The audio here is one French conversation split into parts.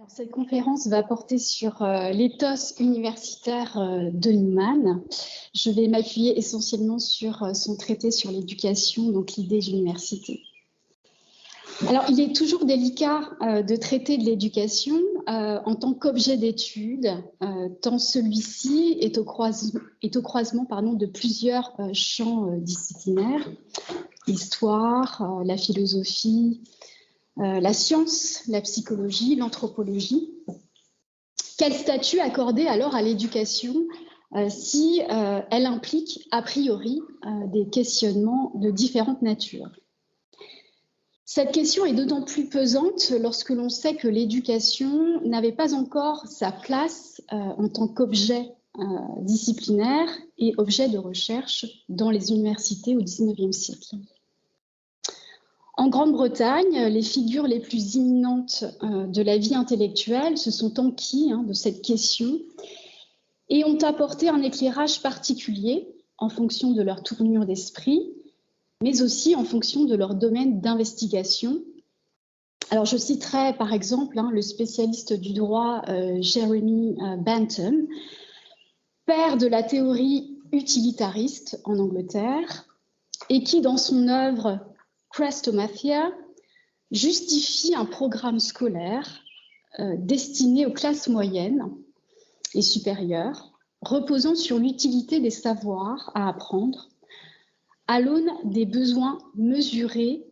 Cette conférence va porter sur l'éthos universitaire de Newman. Je vais m'appuyer essentiellement sur son traité sur l'éducation, donc l'idée d'université. Alors, il est toujours délicat de traiter de l'éducation en tant qu'objet d'étude, tant celui-ci est au croisement de plusieurs champs disciplinaires, l'histoire, la philosophie, la science, la psychologie, l'anthropologie. Quel statut accorder alors à l'éducation si elle implique a priori des questionnements de différentes natures? Cette question est d'autant plus pesante lorsque l'on sait que l'éducation n'avait pas encore sa place en tant qu'objet disciplinaire et objet de recherche dans les universités au XIXe siècle. En Grande-Bretagne, les figures les plus imminentes de la vie intellectuelle se sont enquis de cette question et ont apporté un éclairage particulier en fonction de leur tournure d'esprit, mais aussi en fonction de leur domaine d'investigation. Alors, je citerai par exemple le spécialiste du droit Jeremy Bentham, père de la théorie utilitariste en Angleterre, et qui, dans son œuvre Chrestomathia, justifie un programme scolaire destiné aux classes moyennes et supérieures, reposant sur l'utilité des savoirs à apprendre, à l'aune des besoins mesurés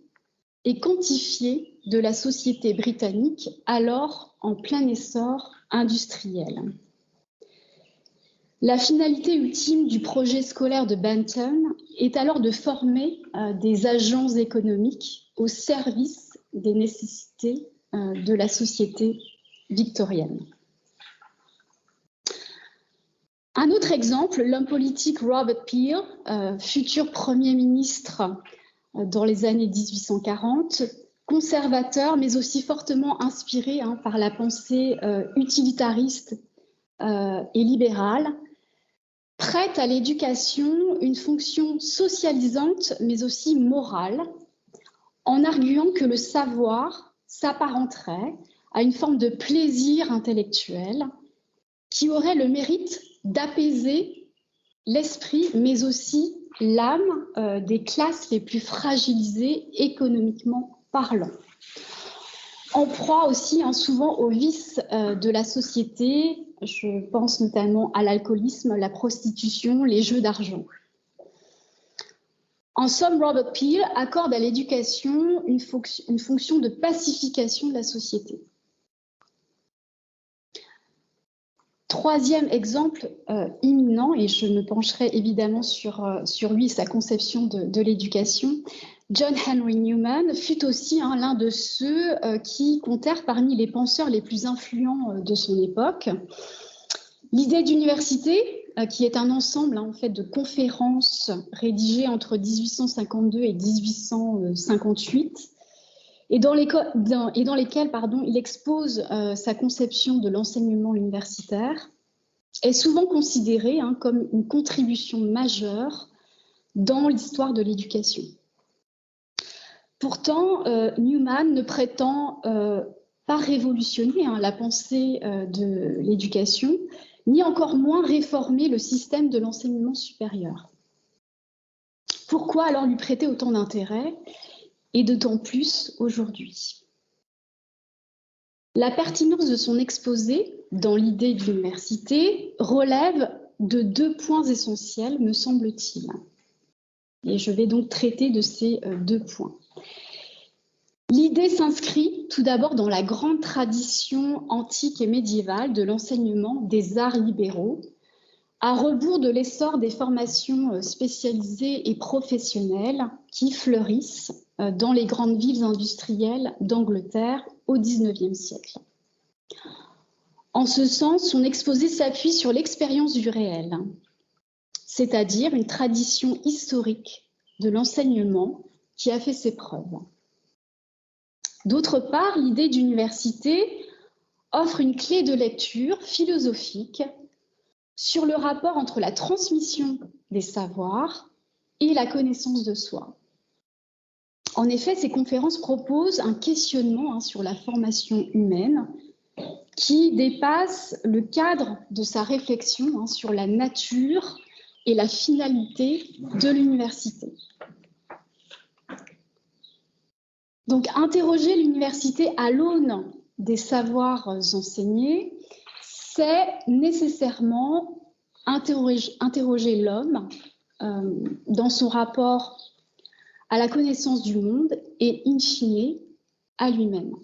et quantifiés de la société britannique, alors en plein essor industriel. La finalité ultime du projet scolaire de Bentham est alors de former des agents économiques au service des nécessités de la société victorienne. Un autre exemple, l'homme politique Robert Peel, futur Premier ministre dans les années 1840, conservateur mais aussi fortement inspiré par la pensée utilitariste et libérale, prête à l'éducation une fonction socialisante mais aussi morale, en arguant que le savoir s'apparenterait à une forme de plaisir intellectuel qui aurait le mérite d'apaiser l'esprit mais aussi l'âme des classes les plus fragilisées économiquement parlant. En proie aussi souvent aux vices de la société, je pense notamment à l'alcoolisme, la prostitution, les jeux d'argent. En somme, Robert Peel accorde à l'éducation une fonction de pacification de la société. Troisième exemple imminent, et je me pencherai évidemment sur lui et sa conception de l'éducation, John Henry Newman fut aussi l'un de ceux qui comptèrent parmi les penseurs les plus influents de son époque. L'idée d'université, qui est un ensemble en fait de conférences rédigées entre 1852 et 1858, et dans lesquelles il expose sa conception de l'enseignement universitaire, est souvent considérée comme une contribution majeure dans l'histoire de l'éducation. Pourtant, Newman ne prétend pas révolutionner la pensée de l'éducation, ni encore moins réformer le système de l'enseignement supérieur. Pourquoi alors lui prêter autant d'intérêt, et d'autant plus aujourd'hui? La pertinence de son exposé dans l'idée de l'université relève de deux points essentiels, me semble-t-il. Et je vais donc traiter de ces deux points. L'idée s'inscrit tout d'abord dans la grande tradition antique et médiévale de l'enseignement des arts libéraux, à rebours de l'essor des formations spécialisées et professionnelles qui fleurissent dans les grandes villes industrielles d'Angleterre au XIXe siècle. En ce sens, son exposé s'appuie sur l'expérience du réel, c'est-à-dire une tradition historique de l'enseignement qui a fait ses preuves. D'autre part, l'idée d'université offre une clé de lecture philosophique sur le rapport entre la transmission des savoirs et la connaissance de soi. En effet, ces conférences proposent un questionnement sur la formation humaine qui dépasse le cadre de sa réflexion sur la nature et la finalité de l'université. Donc, interroger l'université à l'aune des savoirs enseignés, c'est nécessairement interroger l'homme dans son rapport à la connaissance du monde et, in fine, à lui-même.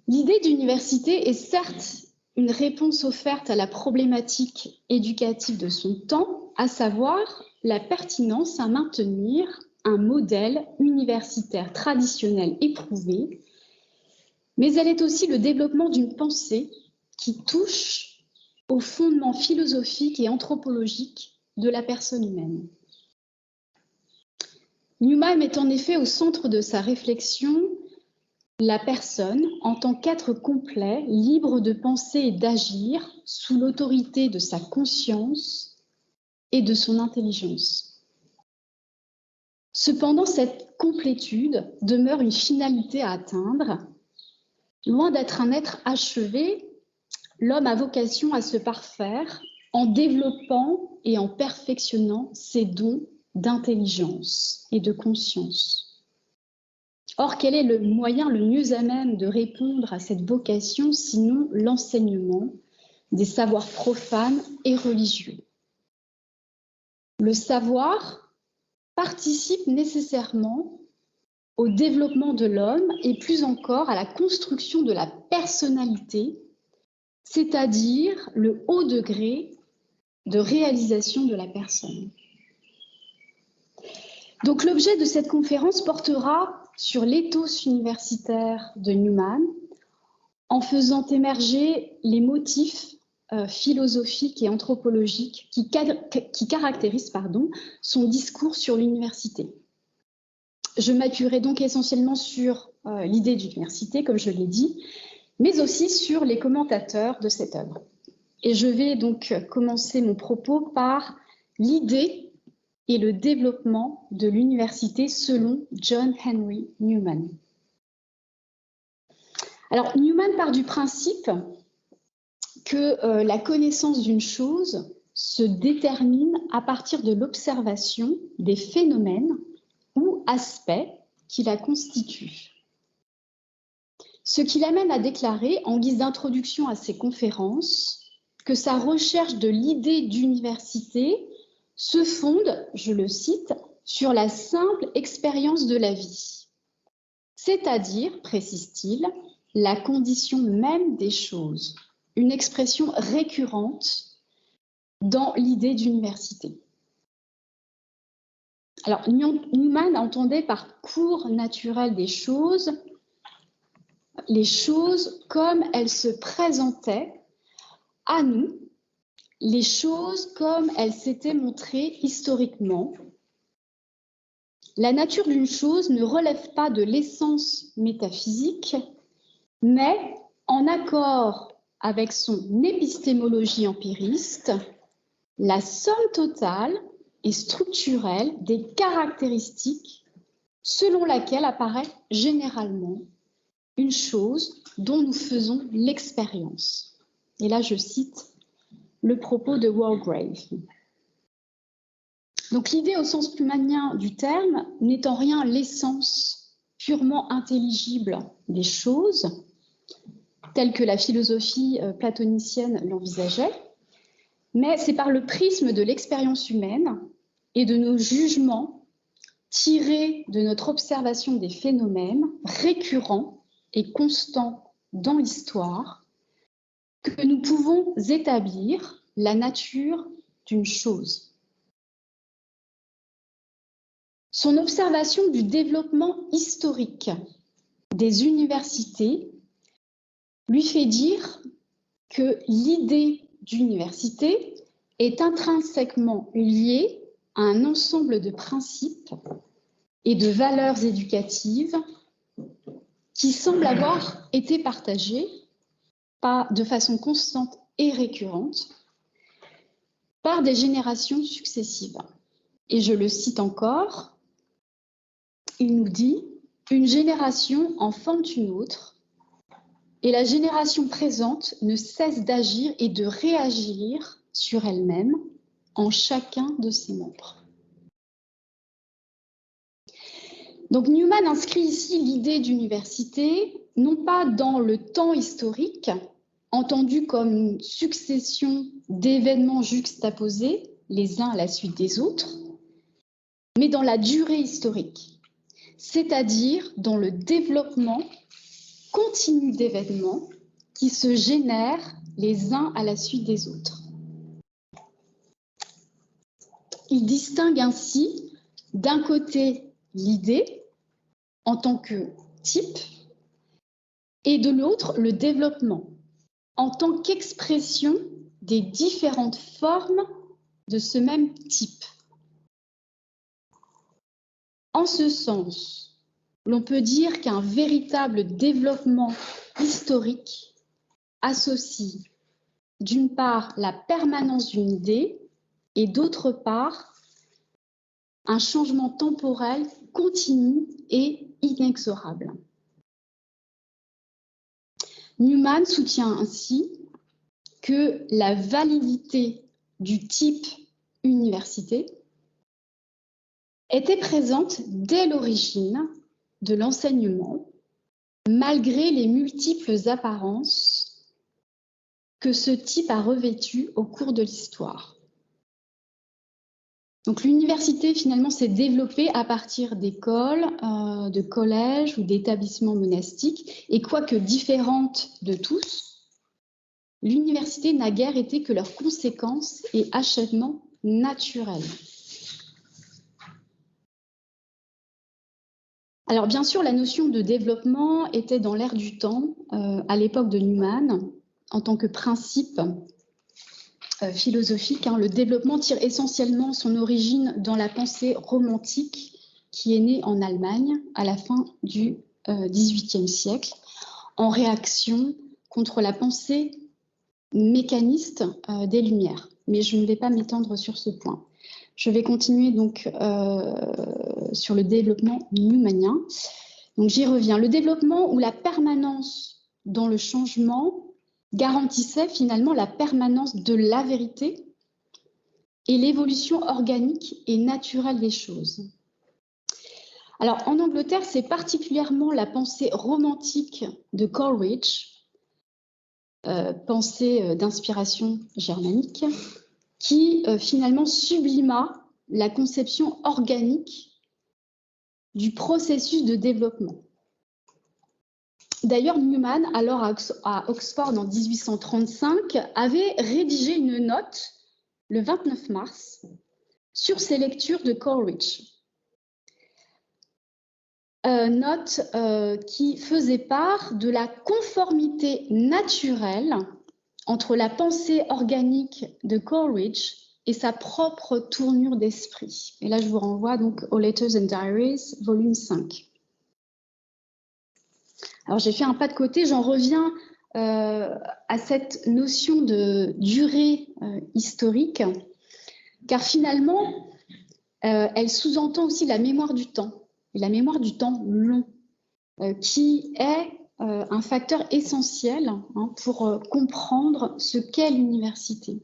L'idée d'université est certes une réponse offerte à la problématique éducative de son temps, à savoir la pertinence à maintenir un modèle universitaire traditionnel éprouvé, mais elle est aussi le développement d'une pensée qui touche aux fondements philosophiques et anthropologiques de la personne humaine. Newman met en effet au centre de sa réflexion la personne en tant qu'être complet, libre de penser et d'agir sous l'autorité de sa conscience et de son intelligence. Cependant, cette complétude demeure une finalité à atteindre. Loin d'être un être achevé, l'homme a vocation à se parfaire en développant et en perfectionnant ses dons d'intelligence et de conscience. Or, quel est le moyen le mieux à même de répondre à cette vocation, sinon l'enseignement des savoirs profanes et religieux? Le savoir participe nécessairement au développement de l'homme et plus encore à la construction de la personnalité, c'est-à-dire le haut degré de réalisation de la personne. Donc l'objet de cette conférence portera sur l'éthos universitaire de Newman en faisant émerger les motifs philosophiques et anthropologiques qui caractérisent son discours sur l'université. Je m'appuierai donc essentiellement sur l'idée d'université, comme je l'ai dit, mais aussi sur les commentateurs de cette œuvre. Et je vais donc commencer mon propos par l'idée et le développement de l'université selon John Henry Newman. Alors, Newman part du principe que la connaissance d'une chose se détermine à partir de l'observation des phénomènes ou aspects qui la constituent. Ce qui l'amène à déclarer, en guise d'introduction à ses conférences, que sa recherche de l'idée d'université se fonde, je le cite, sur la simple expérience de la vie, c'est-à-dire, précise-t-il, la condition même des choses, une expression récurrente dans l'idée d'université. Alors, Newman entendait par cours naturel des choses, les choses comme elles se présentaient à nous, les choses comme elles s'étaient montrées historiquement. La nature d'une chose ne relève pas de l'essence métaphysique, mais en accord avec son épistémologie empiriste, la somme totale et structurelle des caractéristiques selon laquelle apparaît généralement une chose dont nous faisons l'expérience. Et là, je cite le propos de Walgrave. Donc l'idée au sens plumanien du terme n'est en rien l'essence purement intelligible des choses, telle que la philosophie platonicienne l'envisageait, mais c'est par le prisme de l'expérience humaine et de nos jugements tirés de notre observation des phénomènes récurrents et constants dans l'histoire que nous pouvons établir la nature d'une chose. Son observation du développement historique des universités lui fait dire que l'idée d'université est intrinsèquement liée à un ensemble de principes et de valeurs éducatives qui semblent avoir été partagés de façon constante et récurrente par des générations successives. Et je le cite encore, il nous dit « Une génération en forme une autre, et la génération présente ne cesse d'agir et de réagir sur elle-même en chacun de ses membres. Donc Newman inscrit ici l'idée d'université, non pas dans le temps historique, entendu comme une succession d'événements juxtaposés, les uns à la suite des autres, mais dans la durée historique, c'est-à-dire dans le développement continu d'événements qui se génèrent les uns à la suite des autres. Il distingue ainsi d'un côté l'idée en tant que type et de l'autre le développement en tant qu'expression des différentes formes de ce même type. En ce sens, l'on peut dire qu'un véritable développement historique associe d'une part la permanence d'une idée et d'autre part un changement temporel continu et inexorable. Newman soutient ainsi que la validité du type université était présente dès l'origine de l'enseignement, malgré les multiples apparences que ce type a revêtues au cours de l'histoire. Donc l'université finalement s'est développée à partir d'écoles, de collèges ou d'établissements monastiques, et quoique différente de tous, l'université n'a guère été que leur conséquence et achèvement naturel. Alors bien sûr, la notion de développement était dans l'air du temps à l'époque de Newman en tant que principe philosophique. Le développement tire essentiellement son origine dans la pensée romantique qui est née en Allemagne à la fin du XVIIIe siècle en réaction contre la pensée mécaniste des Lumières. Mais je ne vais pas m'étendre sur ce point. Je vais continuer donc sur le développement newmanien. Donc j'y reviens. Le développement ou la permanence dans le changement garantissait finalement la permanence de la vérité et l'évolution organique et naturelle des choses. Alors en Angleterre, c'est particulièrement la pensée romantique de Coleridge, pensée d'inspiration germanique, qui finalement sublima la conception organique du processus de développement. D'ailleurs, Newman, alors à Oxford en 1835, avait rédigé une note le 29 mars sur ses lectures de Coleridge. Note qui faisait part de la conformité naturelle entre la pensée organique de Coleridge et sa propre tournure d'esprit. Et là, je vous renvoie donc aux Letters and Diaries, volume 5. Alors, j'ai fait un pas de côté, j'en reviens à cette notion de durée historique, car finalement, elle sous-entend aussi la mémoire du temps, et la mémoire du temps long, qui est un facteur essentiel pour comprendre ce qu'est l'université.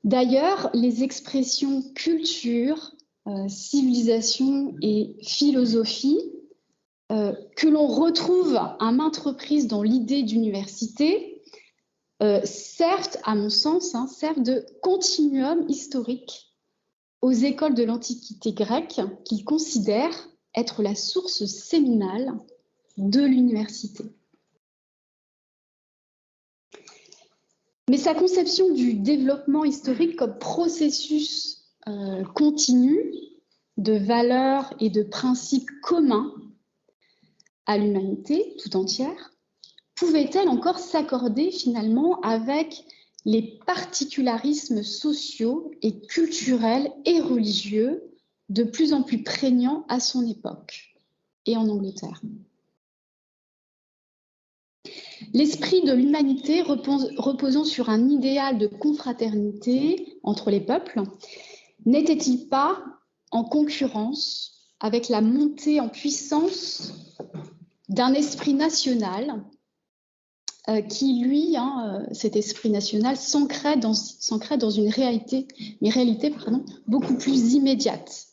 D'ailleurs, les expressions culture, civilisation et philosophie que l'on retrouve à maintes reprises dans l'idée d'université servent, à mon sens, servent de continuum historique aux écoles de l'Antiquité grecque qu'ils considèrent être la source séminale de l'université. Mais sa conception du développement historique comme processus continu de valeurs et de principes communs à l'humanité tout entière, pouvait-elle encore s'accorder finalement avec les particularismes sociaux et culturels et religieux de plus en plus prégnants à son époque et en Angleterre? L'esprit de l'humanité reposant sur un idéal de confraternité entre les peuples, n'était-il pas en concurrence avec la montée en puissance d'un esprit national qui, lui, cet esprit national, s'ancrait dans une réalité, beaucoup plus immédiate.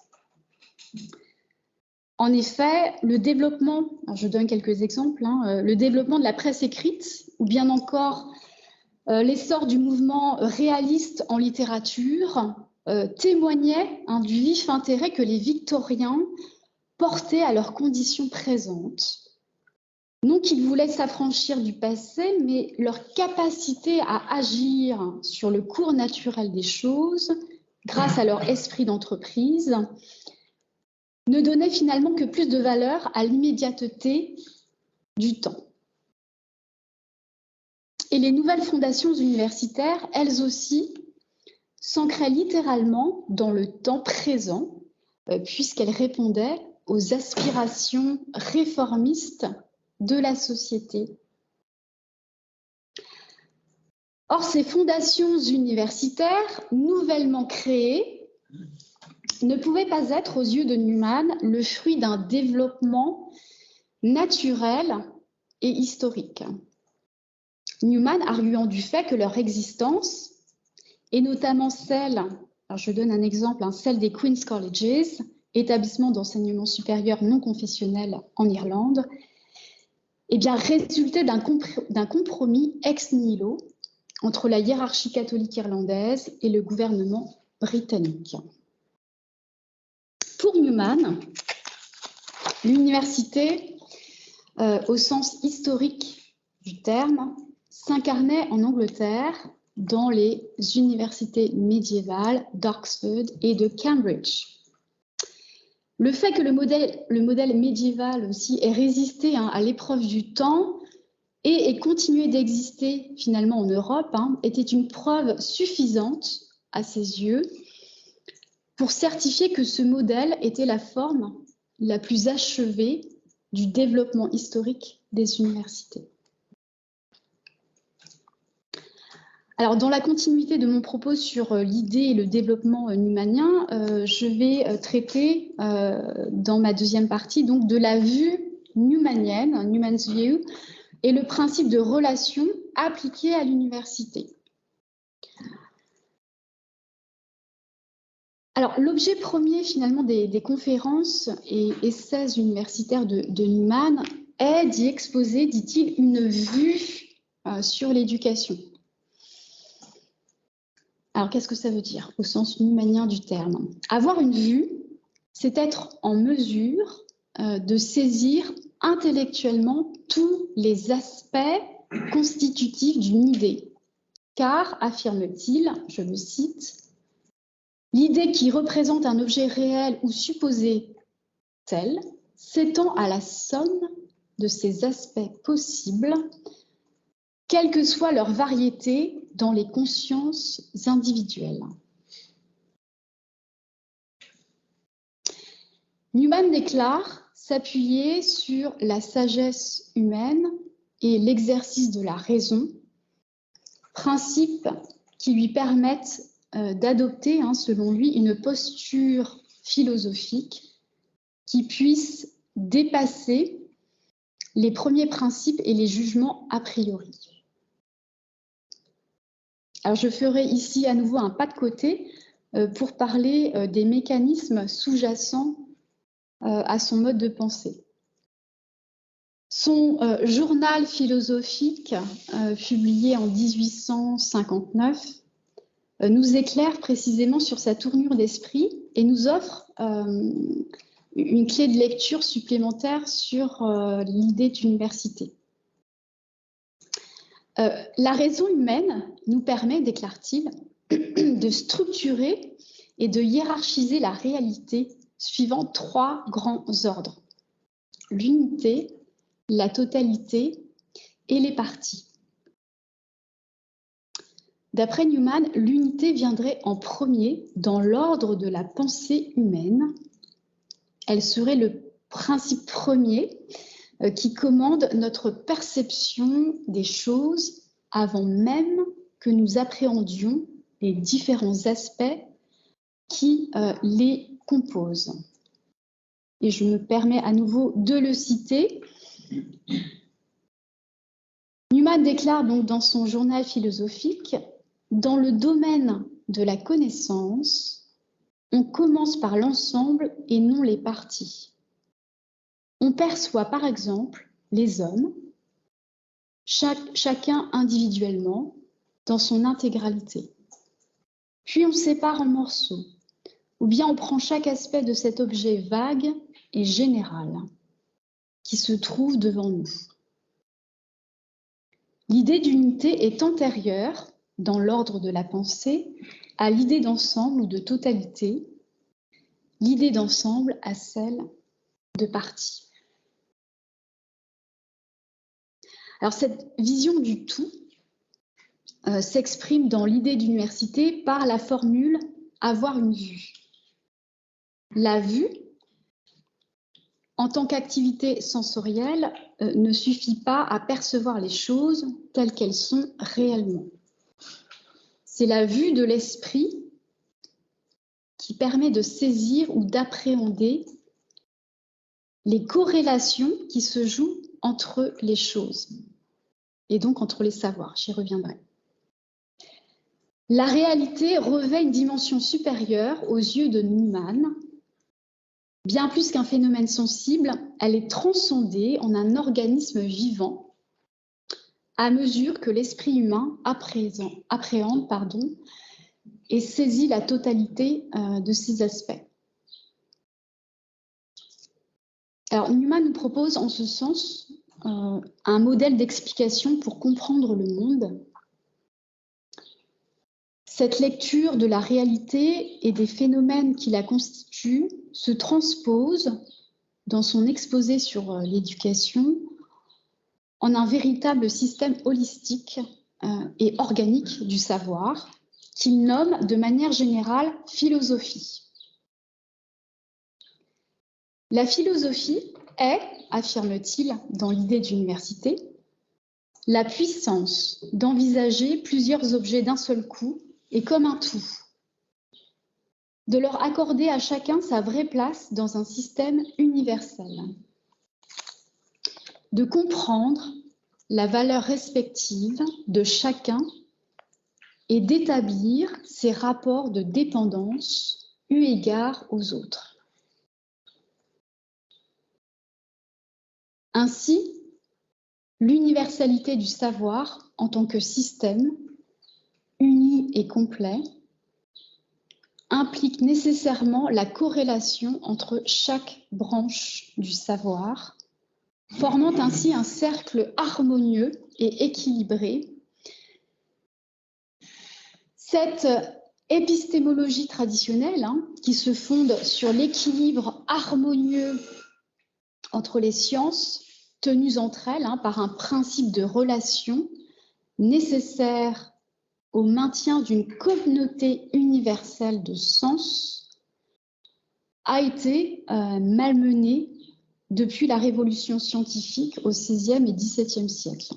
En effet, le développement, je donne quelques exemples, le développement de la presse écrite, ou bien encore l'essor du mouvement réaliste en littérature, témoignait du vif intérêt que les Victoriens portaient à leurs conditions présentes. Non qu'ils voulaient s'affranchir du passé, mais leur capacité à agir sur le cours naturel des choses, grâce à leur esprit d'entreprise, ne donnait finalement que plus de valeur à l'immédiateté du temps. Et les nouvelles fondations universitaires, elles aussi, s'ancraient littéralement dans le temps présent, puisqu'elles répondaient aux aspirations réformistes de la société. Or, ces fondations universitaires nouvellement créées ne pouvaient pas être, aux yeux de Newman, le fruit d'un développement naturel et historique. Newman arguant du fait que leur existence, et notamment celle, alors je donne un exemple, celle des Queen's Colleges, établissements d'enseignement supérieur non confessionnel en Irlande, eh bien, résultait d'un compromis ex nihilo entre la hiérarchie catholique irlandaise et le gouvernement britannique. Pour Newman, l'université, au sens historique du terme, s'incarnait en Angleterre dans les universités médiévales d'Oxford et de Cambridge. Le fait que le modèle médiéval aussi ait résisté à l'épreuve du temps et ait continué d'exister finalement en Europe était une preuve suffisante à ses yeux pour certifier que ce modèle était la forme la plus achevée du développement historique des universités. Alors, dans la continuité de mon propos sur l'idée et le développement newmanien, je vais traiter dans ma deuxième partie donc, de la vue newmanienne, Newman's View, et le principe de relation appliqué à l'université. Alors, l'objet premier finalement des conférences et essais universitaires de Newman est d'y exposer, dit-il, une vue sur l'éducation. Alors, qu'est-ce que ça veut dire au sens newmanien du terme? Avoir une vue, c'est être en mesure de saisir intellectuellement tous les aspects constitutifs d'une idée. Car, affirme-t-il, je le cite, l'idée qui représente un objet réel ou supposé tel s'étend à la somme de ses aspects possibles, quelle que soit leur variété dans les consciences individuelles. Newman déclare s'appuyer sur la sagesse humaine et l'exercice de la raison, principes qui lui permettent d'adopter, selon lui, une posture philosophique qui puisse dépasser les premiers principes et les jugements a priori. Alors, je ferai ici à nouveau un pas de côté pour parler des mécanismes sous-jacents à son mode de pensée. Son journal philosophique, publié en 1859, nous éclaire précisément sur sa tournure d'esprit et nous offre une clé de lecture supplémentaire sur l'idée d'université. La raison humaine nous permet, déclare-t-il, de structurer et de hiérarchiser la réalité suivant trois grands ordres: l'unité, la totalité et les parties. D'après Newman, l'unité viendrait en premier dans l'ordre de la pensée humaine. Elle serait le principe premier qui commande notre perception des choses avant même que nous appréhendions les différents aspects qui les composent. Et je me permets à nouveau de le citer. Newman déclare donc dans son journal philosophique, « Dans le domaine de la connaissance, on commence par l'ensemble et non les parties. On perçoit par exemple les hommes, chacun individuellement, dans son intégralité. Puis on sépare en morceaux, ou bien on prend chaque aspect de cet objet vague et général qui se trouve devant nous. L'idée d'unité est antérieure, dans l'ordre de la pensée, à l'idée d'ensemble ou de totalité, l'idée d'ensemble à celle de partie. » Alors cette vision du tout s'exprime dans l'idée d'université par la formule « avoir une vue ». La vue, en tant qu'activité sensorielle, ne suffit pas à percevoir les choses telles qu'elles sont réellement. C'est la vue de l'esprit qui permet de saisir ou d'appréhender les corrélations qui se jouent entre les choses et donc entre les savoirs. J'y reviendrai. La réalité revêt une dimension supérieure aux yeux de Newman. Bien plus qu'un phénomène sensible, elle est transcendée en un organisme vivant à mesure que l'esprit humain appréhende et saisit la totalité de ces aspects. Alors, Newman nous propose en ce sens un modèle d'explication pour comprendre le monde. Cette lecture de la réalité et des phénomènes qui la constituent se transpose dans son exposé sur l'éducation en un véritable système holistique et organique du savoir qu'il nomme de manière générale philosophie. La philosophie est, affirme-t-il dans l'idée d'université, la puissance d'envisager plusieurs objets d'un seul coup et comme un tout, de leur accorder à chacun sa vraie place dans un système universel, de comprendre la valeur respective de chacun et d'établir ses rapports de dépendance eu égard aux autres. Ainsi, l'universalité du savoir en tant que système uni et complet implique nécessairement la corrélation entre chaque branche du savoir, formant ainsi un cercle harmonieux et équilibré. Cette épistémologie traditionnelle, qui se fonde sur l'équilibre harmonieux entre les sciences, tenues entre elles par un principe de relation nécessaire au maintien d'une communauté universelle de sens, a été malmenée depuis la révolution scientifique au XVIe et XVIIe siècle.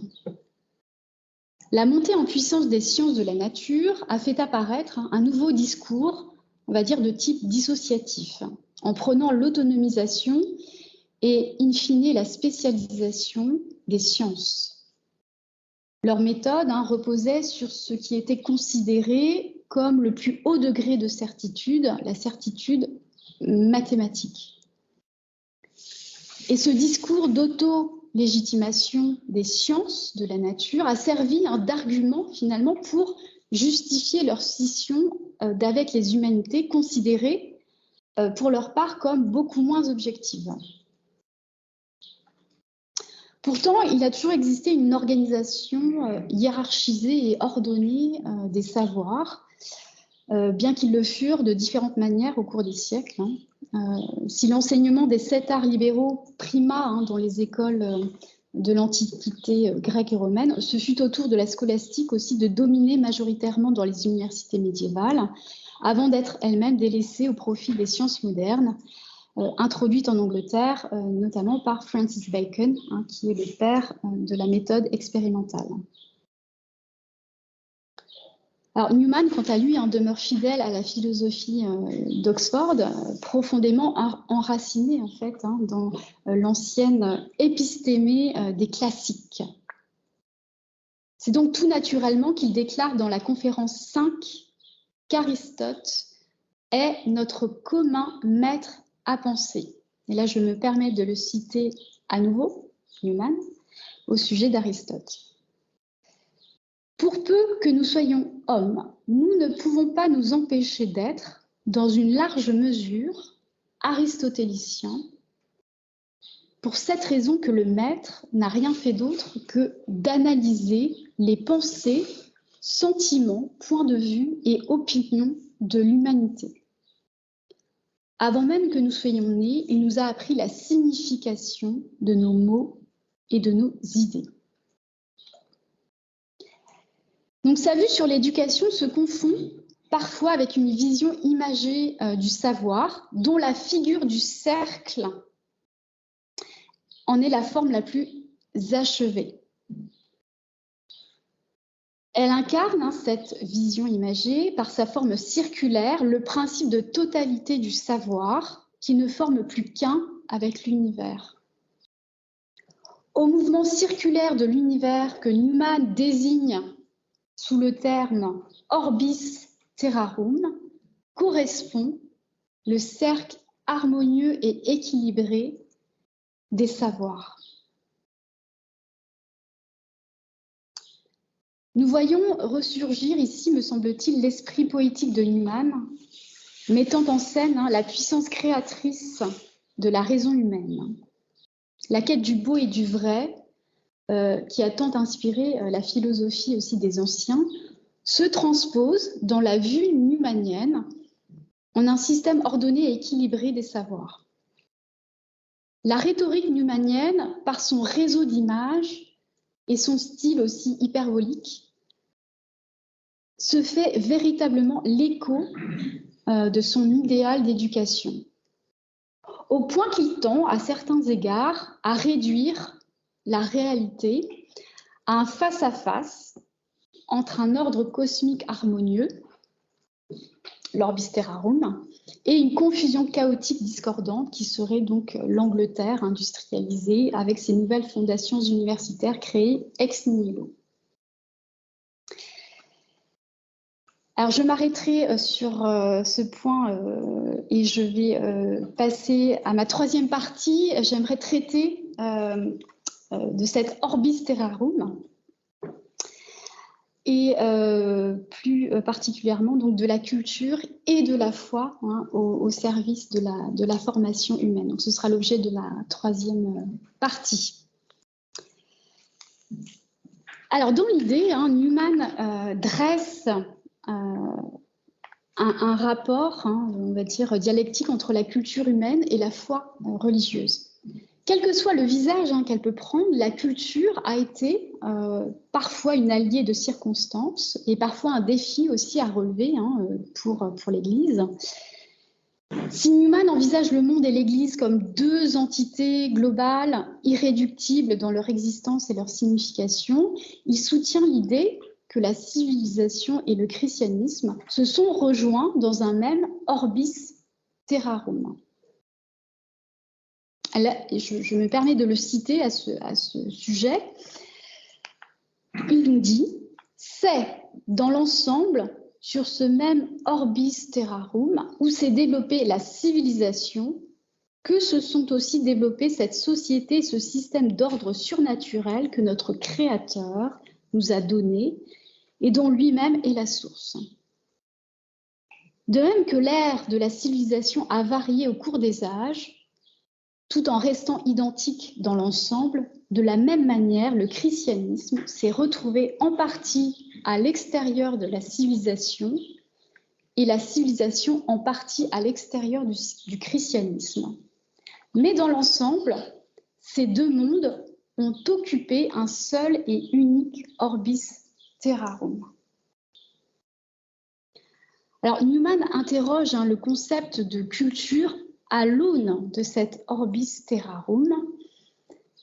La montée en puissance des sciences de la nature a fait apparaître un nouveau discours, on va dire de type dissociatif, en prenant l'autonomisation et, in fine, la spécialisation des sciences. Leur méthode reposait sur ce qui était considéré comme le plus haut degré de certitude, la certitude mathématique. Et ce discours d'auto-légitimation des sciences de la nature a servi d'argument finalement pour justifier leur scission d'avec les humanités considérées pour leur part comme beaucoup moins objectives. Pourtant, il a toujours existé une organisation hiérarchisée et ordonnée des savoirs, bien qu'ils le furent de différentes manières au cours des siècles. Si l'enseignement des 7 arts libéraux prima dans les écoles de l'Antiquité grecque et romaine, ce fut au tour de la scolastique aussi de dominer majoritairement dans les universités médiévales, avant d'être elle-même délaissée au profit des sciences modernes, introduite en Angleterre, notamment par Francis Bacon, qui est le père de la méthode expérimentale. Alors, Newman, quant à lui, demeure fidèle à la philosophie d'Oxford, profondément enraciné en fait dans l'ancienne épistémée des classiques. C'est donc tout naturellement qu'il déclare dans la conférence 5 qu'Aristote est notre commun maître à penser. Et là, je me permets de le citer à nouveau, Newman, au sujet d'Aristote. Pour peu que nous soyons hommes, nous ne pouvons pas nous empêcher d'être, dans une large mesure, aristotéliciens, pour cette raison que le maître n'a rien fait d'autre que d'analyser les pensées, sentiments, points de vue et opinions de l'humanité. Avant même que nous soyons nés, il nous a appris la signification de nos mots et de nos idées. Donc sa vue sur l'éducation se confond parfois avec une vision imagée du savoir, dont la figure du cercle en est la forme la plus achevée. Elle incarne, cette vision imagée, par sa forme circulaire, le principe de totalité du savoir qui ne forme plus qu'un avec l'univers. Au mouvement circulaire de l'univers que Newman désigne sous le terme orbis terrarum, correspond le cercle harmonieux et équilibré des savoirs. Nous voyons ressurgir ici, me semble-t-il, l'esprit poétique de Newman, mettant en scène la puissance créatrice de la raison humaine. La quête du beau et du vrai, qui a tant inspiré la philosophie aussi des anciens, se transpose dans la vue newmanienne en un système ordonné et équilibré des savoirs. La rhétorique newmanienne, par son réseau d'images et son style aussi hyperbolique, se fait véritablement l'écho de son idéal d'éducation, au point qu'il tend, à certains égards, à réduire la réalité à un face-à-face entre un ordre cosmique harmonieux, l'orbis terrarum, et une confusion chaotique discordante qui serait donc l'Angleterre industrialisée avec ses nouvelles fondations universitaires créées ex nihilo. Alors je m'arrêterai sur ce point et je vais passer à ma troisième partie. J'aimerais traiter de cette orbis terrarum et plus particulièrement donc de la culture et de la foi au service de la formation humaine. Donc ce sera l'objet de la troisième partie. Alors dans l'idée, Newman dresse un rapport, on va dire, dialectique entre la culture humaine et la foi religieuse. Quel que soit le visage qu'elle peut prendre, la culture a été parfois une alliée de circonstances et parfois un défi aussi à relever pour l'Église. Si Newman envisage le monde et l'Église comme deux entités globales, irréductibles dans leur existence et leur signification, il soutient l'idée que la civilisation et le christianisme se sont rejoints dans un même orbis terrarum. Je me permets de le citer à ce sujet. Il nous dit « C'est dans l'ensemble, sur ce même orbis terrarum, où s'est développée la civilisation, que se sont aussi développées cette société, ce système d'ordre surnaturel que notre Créateur nous a donné et dont lui-même est la source. De même que l'ère de la civilisation a varié au cours des âges, tout en restant identique dans l'ensemble, de la même manière, le christianisme s'est retrouvé en partie à l'extérieur de la civilisation et la civilisation en partie à l'extérieur du christianisme. Mais dans l'ensemble, ces deux mondes ont occupé un seul et unique orbis terrarum. Alors Newman interroge le concept de culture à l'aune de cet orbis terrarum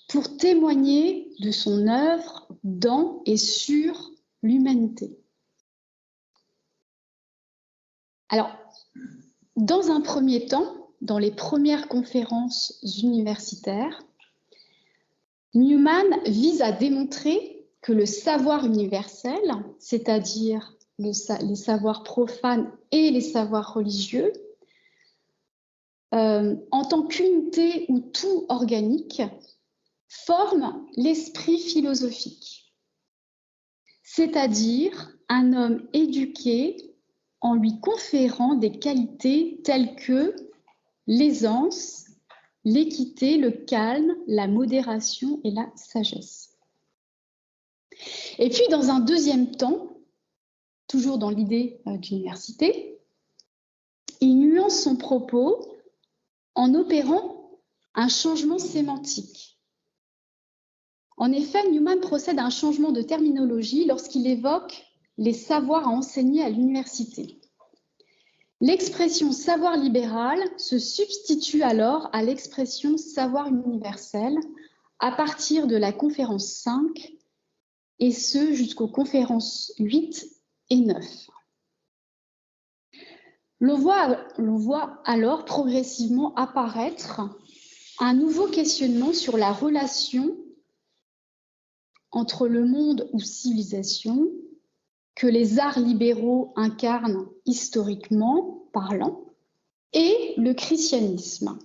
pour témoigner de son œuvre dans et sur l'humanité. Alors, dans un premier temps, dans les premières conférences universitaires, Newman vise à démontrer que le savoir universel, c'est-à-dire les savoirs profanes et les savoirs religieux, en tant qu'unité ou tout organique, forment l'esprit philosophique, c'est-à-dire un homme éduqué en lui conférant des qualités telles que l'aisance, l'équité, le calme, la modération et la sagesse. Et puis, dans un deuxième temps, toujours dans l'idée d'université, il nuance son propos en opérant un changement sémantique. En effet, Newman procède à un changement de terminologie lorsqu'il évoque les savoirs à enseigner à l'université. L'expression savoir libéral se substitue alors à l'expression savoir universel à partir de la conférence 5 et ce jusqu'aux conférences 8 et 9. L'on voit alors progressivement apparaître un nouveau questionnement sur la relation entre le monde ou civilisation que les arts libéraux incarnent historiquement parlant et le christianisme,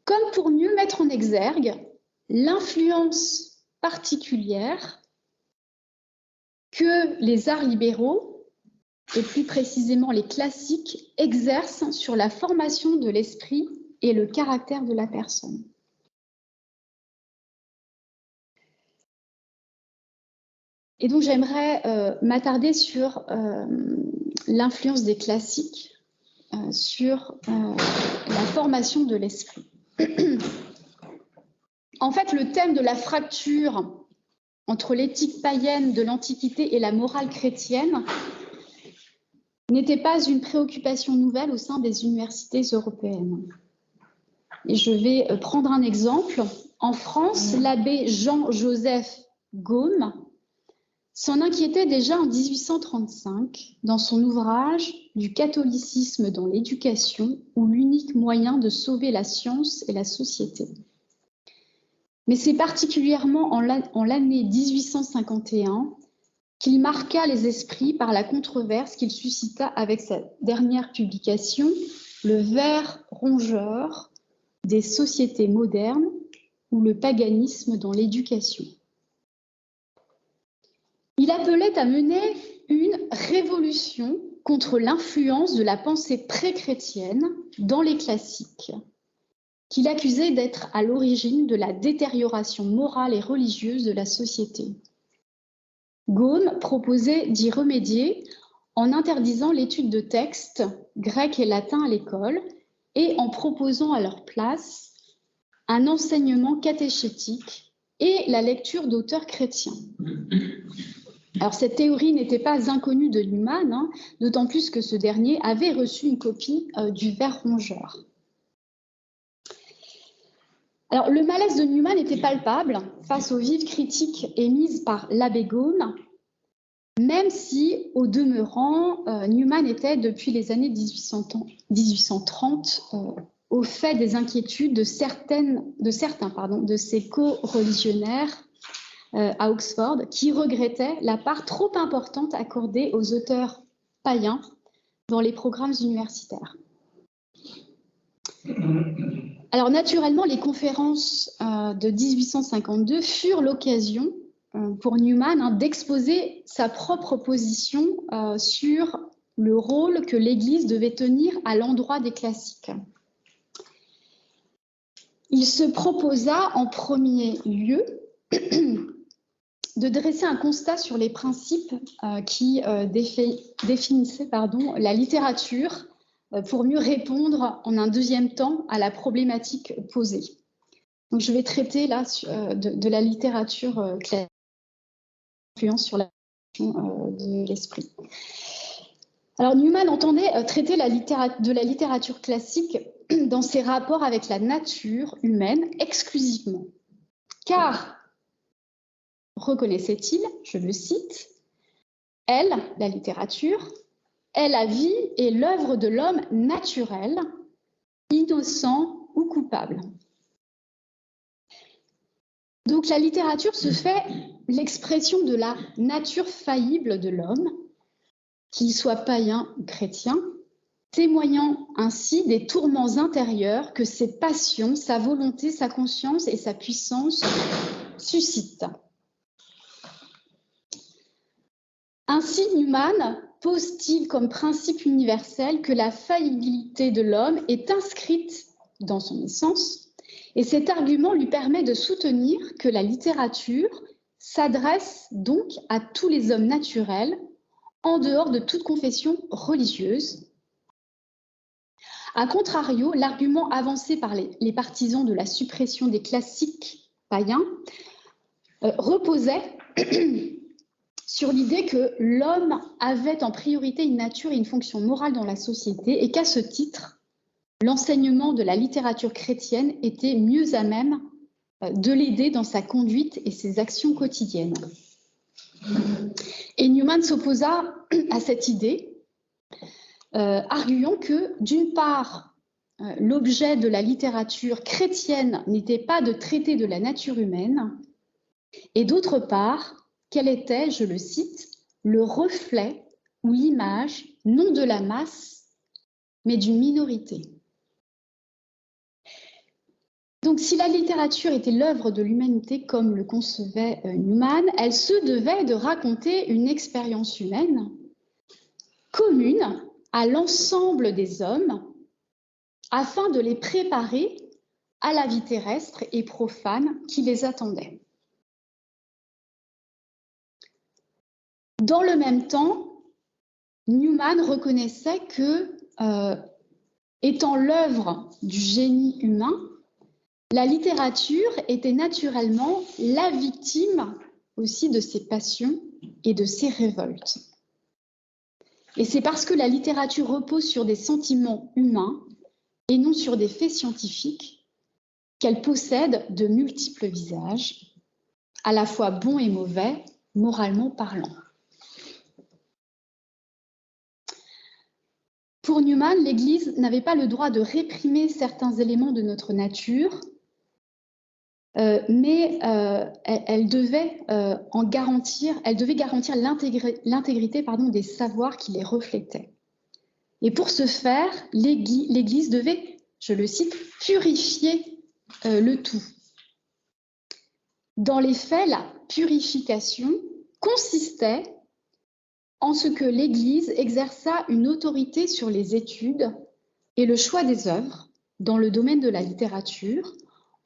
comme pour mieux mettre en exergue l'influence particulière que les arts libéraux, et plus précisément les classiques, exercent sur la formation de l'esprit et le caractère de la personne. Et donc j'aimerais m'attarder sur l'influence des classiques sur la formation de l'esprit. En fait, le thème de la fracture entre l'éthique païenne de l'Antiquité et la morale chrétienne n'était pas une préoccupation nouvelle au sein des universités européennes. Et je vais prendre un exemple. En France, l'abbé Jean-Joseph Gaume s'en inquiétait déjà en 1835 dans son ouvrage « Du catholicisme dans l'éducation ou l'unique moyen de sauver la science et la société ». Mais c'est particulièrement en l'année 1851 qu'il marqua les esprits par la controverse qu'il suscita avec sa dernière publication, Le ver rongeur des sociétés modernes ou le paganisme dans l'éducation. Il appelait à mener une révolution contre l'influence de la pensée pré-chrétienne dans les classiques, qu'il accusait d'être à l'origine de la détérioration morale et religieuse de la société. Gaume proposait d'y remédier en interdisant l'étude de textes grecs et latins à l'école et en proposant à leur place un enseignement catéchétique et la lecture d'auteurs chrétiens. Alors, cette théorie n'était pas inconnue de Newman, d'autant plus que ce dernier avait reçu une copie du ver rongeur. Alors, le malaise de Newman était palpable face aux vives critiques émises par l'abbé Gaume, même si, au demeurant, Newman était, depuis les années 1830, au fait des inquiétudes de certains de ses co-religionnaires à Oxford, qui regrettaient la part trop importante accordée aux auteurs païens dans les programmes universitaires. Alors naturellement, les conférences de 1852 furent l'occasion pour Newman d'exposer sa propre position sur le rôle que l'Église devait tenir à l'endroit des classiques. Il se proposa en premier lieu de dresser un constat sur les principes qui définissaient la littérature pour mieux répondre en un deuxième temps à la problématique posée. Donc, je vais traiter là de la littérature classique, influence sur la de l'esprit. Alors, Newman entendait traiter de la littérature classique dans ses rapports avec la nature humaine exclusivement, car reconnaissait-il, je le cite, « Elle, la littérature, est la vie et l'œuvre de l'homme naturel, innocent ou coupable. » Donc la littérature se fait l'expression de la nature faillible de l'homme, qu'il soit païen ou chrétien, témoignant ainsi des tourments intérieurs que ses passions, sa volonté, sa conscience et sa puissance suscitent. Ainsi, Newman pose-t-il comme principe universel que la faillibilité de l'homme est inscrite dans son essence, et cet argument lui permet de soutenir que la littérature s'adresse donc à tous les hommes naturels, en dehors de toute confession religieuse. A contrario, l'argument avancé par les partisans de la suppression des classiques païens reposait sur l'idée que l'homme avait en priorité une nature et une fonction morale dans la société et qu'à ce titre, l'enseignement de la littérature chrétienne était mieux à même de l'aider dans sa conduite et ses actions quotidiennes. Et Newman s'opposa à cette idée, arguant que, d'une part, l'objet de la littérature chrétienne n'était pas de traiter de la nature humaine, et d'autre part, qu'elle était, je le cite, le reflet ou l'image, non de la masse, mais d'une minorité. Donc, si la littérature était l'œuvre de l'humanité comme le concevait Newman, elle se devait de raconter une expérience humaine commune à l'ensemble des hommes afin de les préparer à la vie terrestre et profane qui les attendait. Dans le même temps, Newman reconnaissait que, étant l'œuvre du génie humain, la littérature était naturellement la victime aussi de ses passions et de ses révoltes. Et c'est parce que la littérature repose sur des sentiments humains et non sur des faits scientifiques qu'elle possède de multiples visages, à la fois bons et mauvais, moralement parlant. Pour Newman, l'Église n'avait pas le droit de réprimer certains éléments de notre nature, mais elle devait garantir l'intégrité des savoirs qui les reflétaient. Et pour ce faire, l'Église devait, je le cite, purifier le tout. Dans les faits, la purification consistait en ce que l'Église exerça une autorité sur les études et le choix des œuvres dans le domaine de la littérature,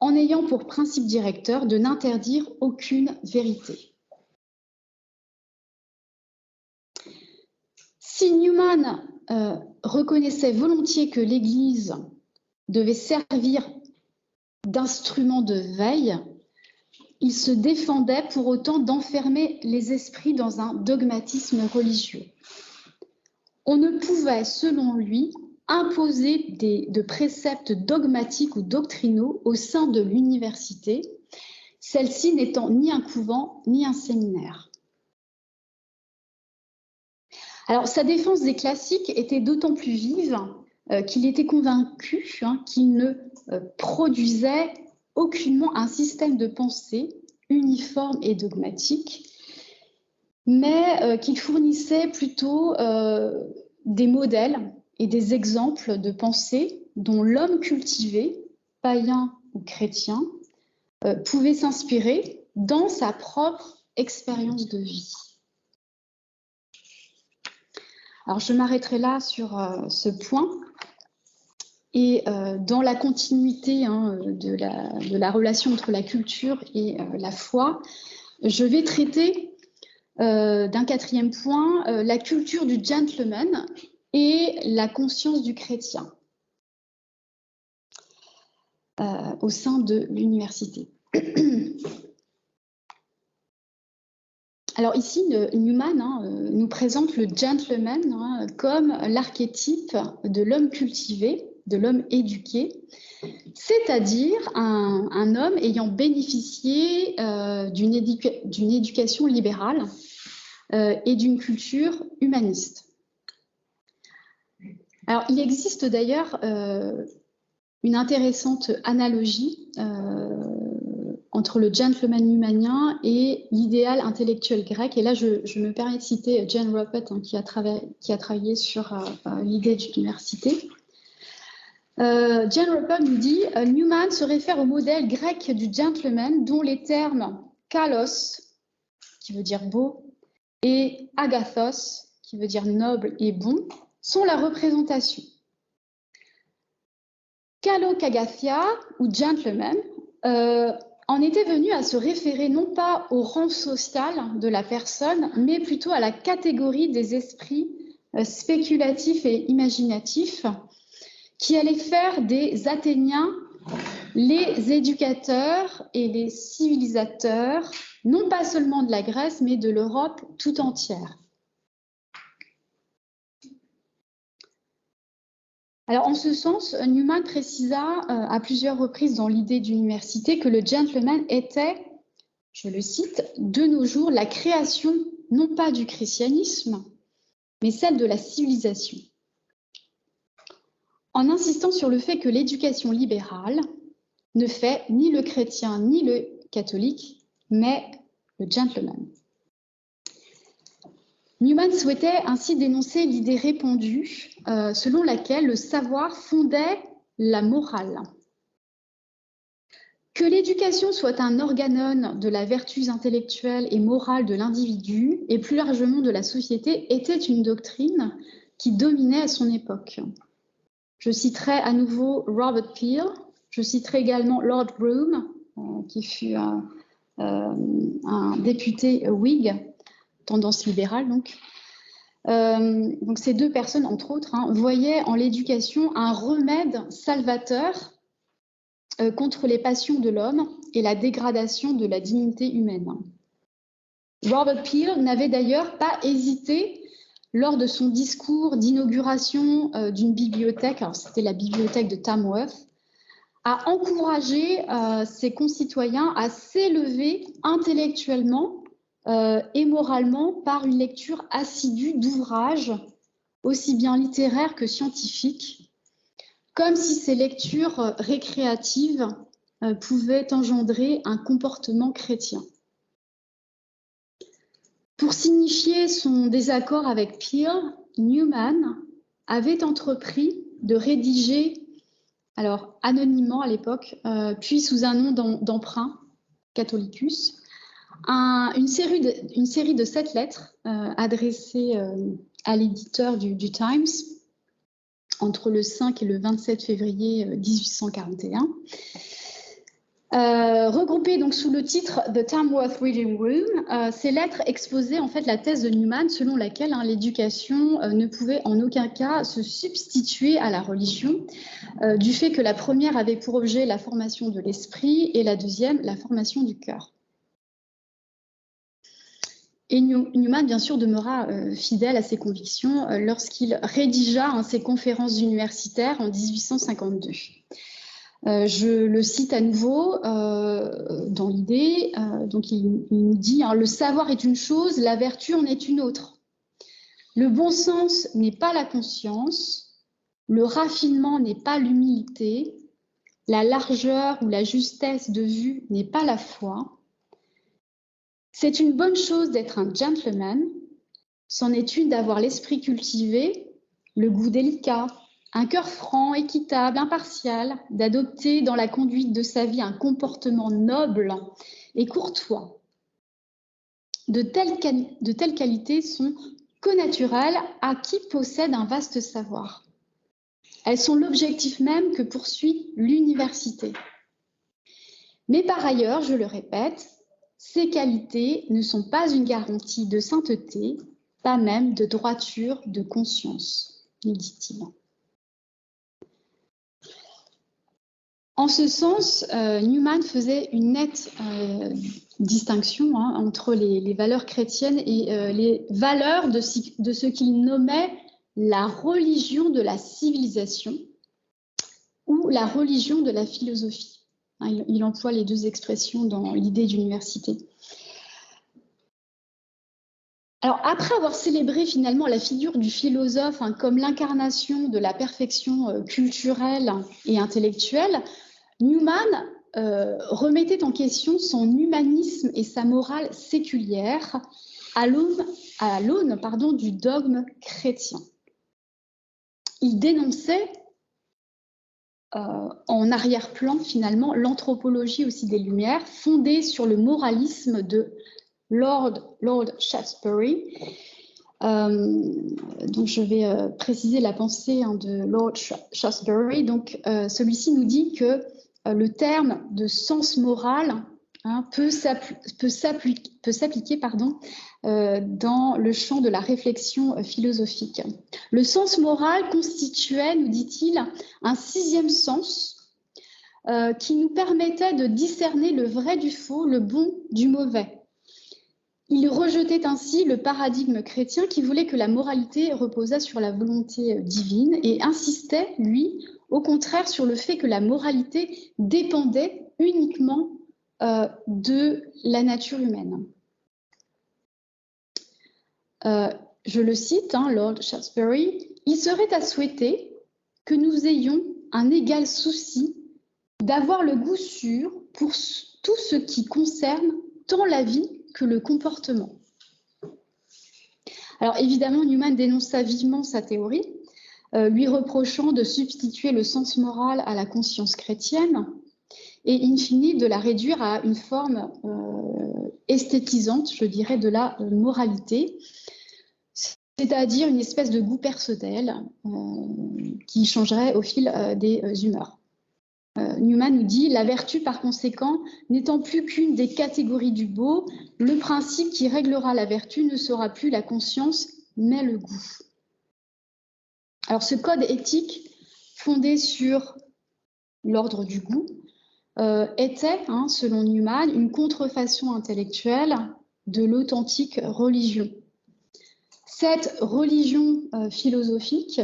en ayant pour principe directeur de n'interdire aucune vérité. Si Newman reconnaissait volontiers que l'Église devait servir d'instrument de veille, il se défendait pour autant d'enfermer les esprits dans un dogmatisme religieux. On ne pouvait, selon lui, imposer de préceptes dogmatiques ou doctrinaux au sein de l'université, celle-ci n'étant ni un couvent ni un séminaire. Alors, sa défense des classiques était d'autant plus vive qu'il était convaincu qu'il ne produisait aucunement un système de pensée uniforme et dogmatique, mais qu'il fournissait plutôt des modèles et des exemples de pensée dont l'homme cultivé, païen ou chrétien, pouvait s'inspirer dans sa propre expérience de vie. Alors, je m'arrêterai là sur ce point. Et dans la continuité de la relation entre la culture et la foi, je vais traiter d'un quatrième point la culture du gentleman et la conscience du chrétien au sein de l'université. Alors ici, Newman nous présente le gentleman comme l'archétype de l'homme cultivé, de l'homme éduqué, c'est-à-dire un homme ayant bénéficié d'une éducation libérale et d'une culture humaniste. Alors, il existe d'ailleurs une intéressante analogie entre le gentleman newmanien et l'idéal intellectuel grec. Et là, je me permets de citer Jane Ruppert, qui a travaillé sur l'idée d'université. Jane Ruppert nous dit « Newman se réfère au modèle grec du gentleman dont les termes kalos, qui veut dire beau, et agathos, qui veut dire noble et bon, sont la représentation. Kalokagathia, ou gentleman, en était venu à se référer non pas au rang social de la personne, mais plutôt à la catégorie des esprits spéculatifs et imaginatifs qui allaient faire des Athéniens les éducateurs et les civilisateurs, non pas seulement de la Grèce, mais de l'Europe tout entière. Alors, en ce sens, Newman précisa à plusieurs reprises dans l'idée d'université que le gentleman était, je le cite, de nos jours la création non pas du christianisme, mais celle de la civilisation. En insistant sur le fait que l'éducation libérale ne fait ni le chrétien ni le catholique, mais le gentleman. Newman souhaitait ainsi dénoncer l'idée répandue selon laquelle le savoir fondait la morale. Que l'éducation soit un organon de la vertu intellectuelle et morale de l'individu et plus largement de la société était une doctrine qui dominait à son époque. Je citerai à nouveau Robert Peel, je citerai également Lord Brougham, qui fut un député Whig, tendance libérale donc. Donc ces deux personnes, entre autres, voyaient en l'éducation un remède salvateur contre les passions de l'homme et la dégradation de la dignité humaine. Robert Peel n'avait d'ailleurs pas hésité lors de son discours d'inauguration d'une bibliothèque, alors c'était la bibliothèque de Tamworth, à encourager ses concitoyens à s'élever intellectuellement et moralement par une lecture assidue d'ouvrages aussi bien littéraires que scientifiques, comme si ces lectures récréatives pouvaient engendrer un comportement chrétien. Pour signifier son désaccord avec Peel, Newman avait entrepris de rédiger, alors anonymement à l'époque, puis sous un nom d'emprunt, Catholicus, une série de 7 lettres adressées à l'éditeur du Times entre le 5 et le 27 février 1841, regroupées donc sous le titre The Tamworth Reading Room. Ces lettres exposaient en fait la thèse de Newman selon laquelle l'éducation ne pouvait en aucun cas se substituer à la religion, du fait que la première avait pour objet la formation de l'esprit et la deuxième la formation du cœur. Et Newman, bien sûr, demeura fidèle à ses convictions lorsqu'il rédigea ses conférences universitaires en 1852. Je le cite à nouveau dans l'idée. Donc, il nous dit « Le savoir est une chose, la vertu en est une autre. Le bon sens n'est pas la conscience, le raffinement n'est pas l'humilité, la largeur ou la justesse de vue n'est pas la foi. C'est une bonne chose d'être un gentleman, c'en est une d'avoir l'esprit cultivé, le goût délicat, un cœur franc, équitable, impartial, d'adopter dans la conduite de sa vie un comportement noble et courtois. De telles qualités sont connaturelles à qui possède un vaste savoir. Elles sont l'objectif même que poursuit l'université. Mais par ailleurs, je le répète, ces qualités ne sont pas une garantie de sainteté, pas même de droiture de conscience, nous dit-il. En ce sens, Newman faisait une nette distinction entre les valeurs chrétiennes et les valeurs de ce qu'il nommait la religion de la civilisation ou la religion de la philosophie. Il emploie les deux expressions dans l'idée d'université. Alors, après avoir célébré finalement la figure du philosophe comme l'incarnation de la perfection culturelle et intellectuelle, Newman remettait en question son humanisme et sa morale séculière à l'aune du dogme chrétien. Il dénonçait en arrière-plan finalement l'anthropologie aussi des Lumières, fondée sur le moralisme de Lord Shaftesbury. Donc je vais préciser la pensée de Lord Shaftesbury. Donc celui-ci nous dit que le terme de sens moral peut s'appliquer dans le champ de la réflexion philosophique. Le sens moral constituait, nous dit-il, un sixième sens qui nous permettait de discerner le vrai du faux, le bon du mauvais. Il rejetait ainsi le paradigme chrétien qui voulait que la moralité reposât sur la volonté divine et insistait, lui, au contraire, sur le fait que la moralité dépendait uniquement de la nature humaine. Je le cite, Lord Shaftesbury, « Il serait à souhaiter que nous ayons un égal souci d'avoir le goût sûr pour tout ce qui concerne tant la vie que le comportement. » Alors évidemment, Newman dénonça vivement sa théorie, lui reprochant de substituer le sens moral à la conscience chrétienne et in fine de la réduire à une forme esthétisante, je dirais, de la moralité, c'est-à-dire une espèce de goût personnel qui changerait au fil des humeurs. Newman nous dit « La vertu, par conséquent, n'étant plus qu'une des catégories du beau, le principe qui réglera la vertu ne sera plus la conscience, mais le goût. » Alors, ce code éthique, fondé sur l'ordre du goût, était, selon Newman, une contrefaçon intellectuelle de l'authentique religion. Cette religion philosophique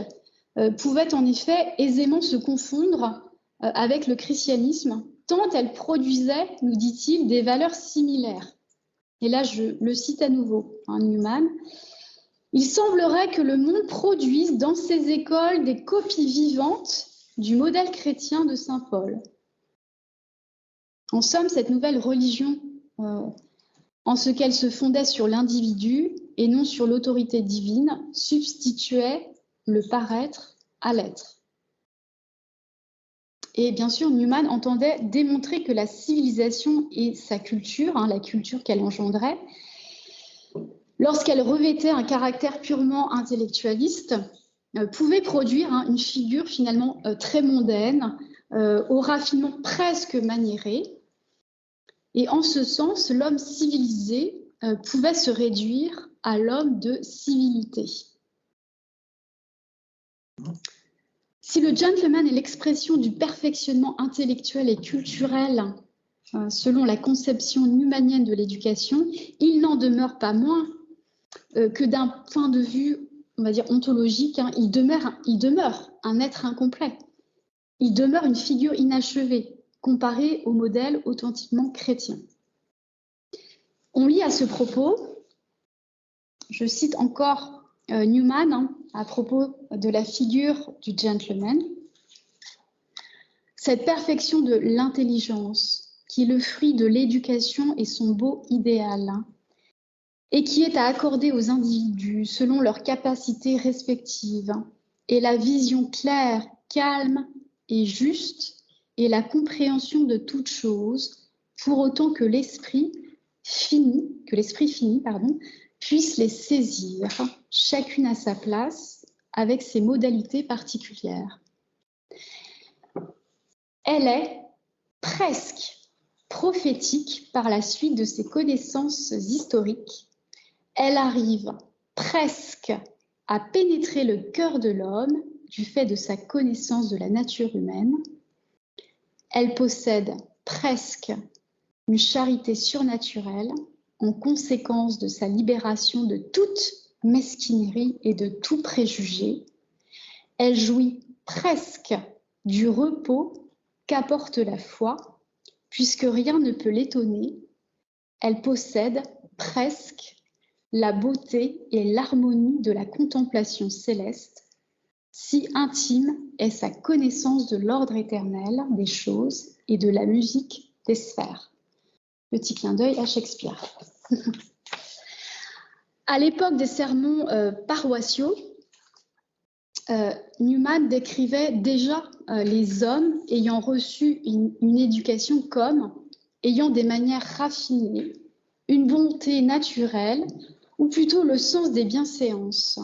pouvait en effet aisément se confondre avec le christianisme, tant elle produisait, nous dit-il, des valeurs similaires. Et là, je le cite à nouveau, Newman. « Il semblerait que le monde produise dans ses écoles des copies vivantes du modèle chrétien de saint Paul. » En somme, cette nouvelle religion, en ce qu'elle se fondait sur l'individu et non sur l'autorité divine, substituait le paraître à l'être. Et bien sûr, Newman entendait démontrer que la civilisation et sa culture, la culture qu'elle engendrait, lorsqu'elle revêtait un caractère purement intellectualiste, pouvait produire une figure finalement très mondaine, au raffinement presque maniéré. Et en ce sens, l'homme civilisé pouvait se réduire à l'homme de civilité. Si le gentleman est l'expression du perfectionnement intellectuel et culturel selon la conception newmanienne de l'éducation, il n'en demeure pas moins que d'un point de vue, on va dire, ontologique, il demeure un être incomplet. Il demeure une figure inachevée, comparée au modèle authentiquement chrétien. On lit à ce propos, je cite encore Newman à propos de la figure du gentleman, cette perfection de l'intelligence qui est le fruit de l'éducation et son beau idéal et qui est à accorder aux individus selon leurs capacités respectives et la vision claire, calme et juste et la compréhension de toute chose pour autant que l'esprit fini, puisse les saisir, chacune à sa place, avec ses modalités particulières. Elle est presque prophétique par la suite de ses connaissances historiques. Elle arrive presque à pénétrer le cœur de l'homme du fait de sa connaissance de la nature humaine. Elle possède presque une charité surnaturelle en conséquence de sa libération de toute mesquinerie et de tout préjugé. Elle jouit presque du repos qu'apporte la foi, puisque rien ne peut l'étonner. Elle possède presque la beauté et l'harmonie de la contemplation céleste, si intime est sa connaissance de l'ordre éternel des choses et de la musique des sphères. Petit clin d'œil à Shakespeare. À l'époque des sermons paroissiaux, Newman décrivait déjà les hommes ayant reçu une éducation comme ayant des manières raffinées, une bonté naturelle, ou plutôt le sens des bienséances.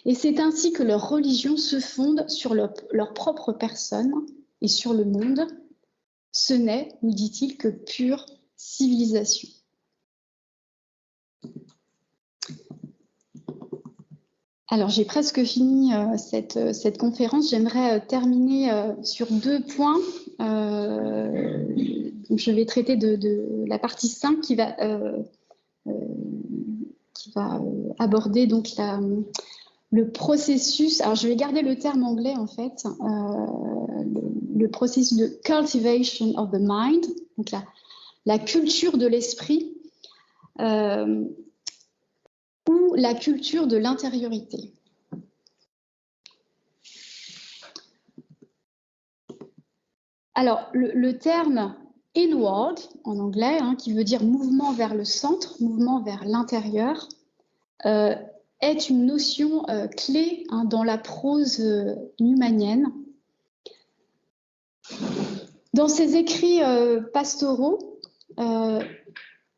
Et c'est ainsi que leur religion se fonde sur leur propre personne et sur le monde. Ce n'est, nous dit-il, que pure civilisation. Alors, j'ai presque fini cette conférence. J'aimerais terminer sur 2 points. Donc je vais traiter de la partie 5 qui va aborder donc le processus. Alors, je vais garder le terme anglais, en fait. Le processus de cultivation of the mind, donc la culture de l'esprit, ou la culture de l'intériorité. Alors, le terme inward, en anglais, qui veut dire mouvement vers le centre, mouvement vers l'intérieur, est une notion clé dans la prose newmanienne. Dans ses écrits pastoraux,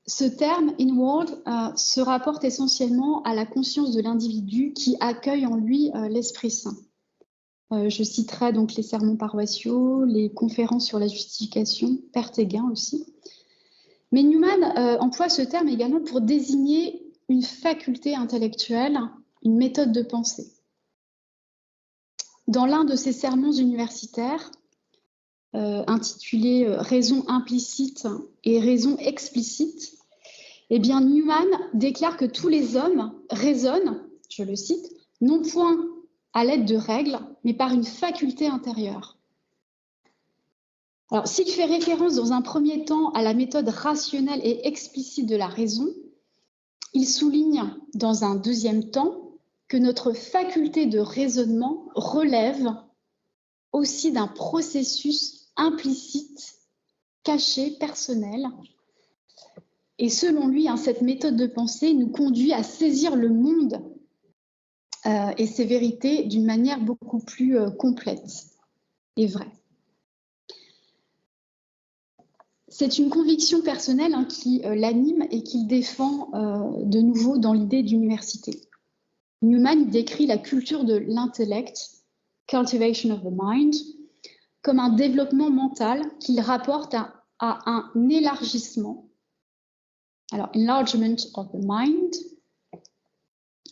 ce terme inward se rapporte essentiellement à la conscience de l'individu qui accueille en lui l'Esprit Saint. Je citerai donc les sermons paroissiaux, les conférences sur la justification, Perte et Gain aussi. Mais Newman emploie ce terme également pour désigner une faculté intellectuelle, une méthode de pensée. Dans l'un de ses sermons universitaires, intitulé « Raison implicite et raison explicite », eh bien, Newman déclare que tous les hommes raisonnent, je le cite, non point à l'aide de règles, mais par une faculté intérieure. Alors, s'il fait référence dans un premier temps à la méthode rationnelle et explicite de la raison, il souligne dans un deuxième temps que notre faculté de raisonnement relève aussi d'un processus implicite, caché, personnel. Et selon lui, cette méthode de pensée nous conduit à saisir le monde et ses vérités d'une manière beaucoup plus complète et vraie. C'est une conviction personnelle qui l'anime et qu'il défend de nouveau dans l'idée d'université. Newman décrit la culture de l'intellect, cultivation of the mind, comme un développement mental qu'il rapporte à un élargissement. Alors, enlargement of the mind.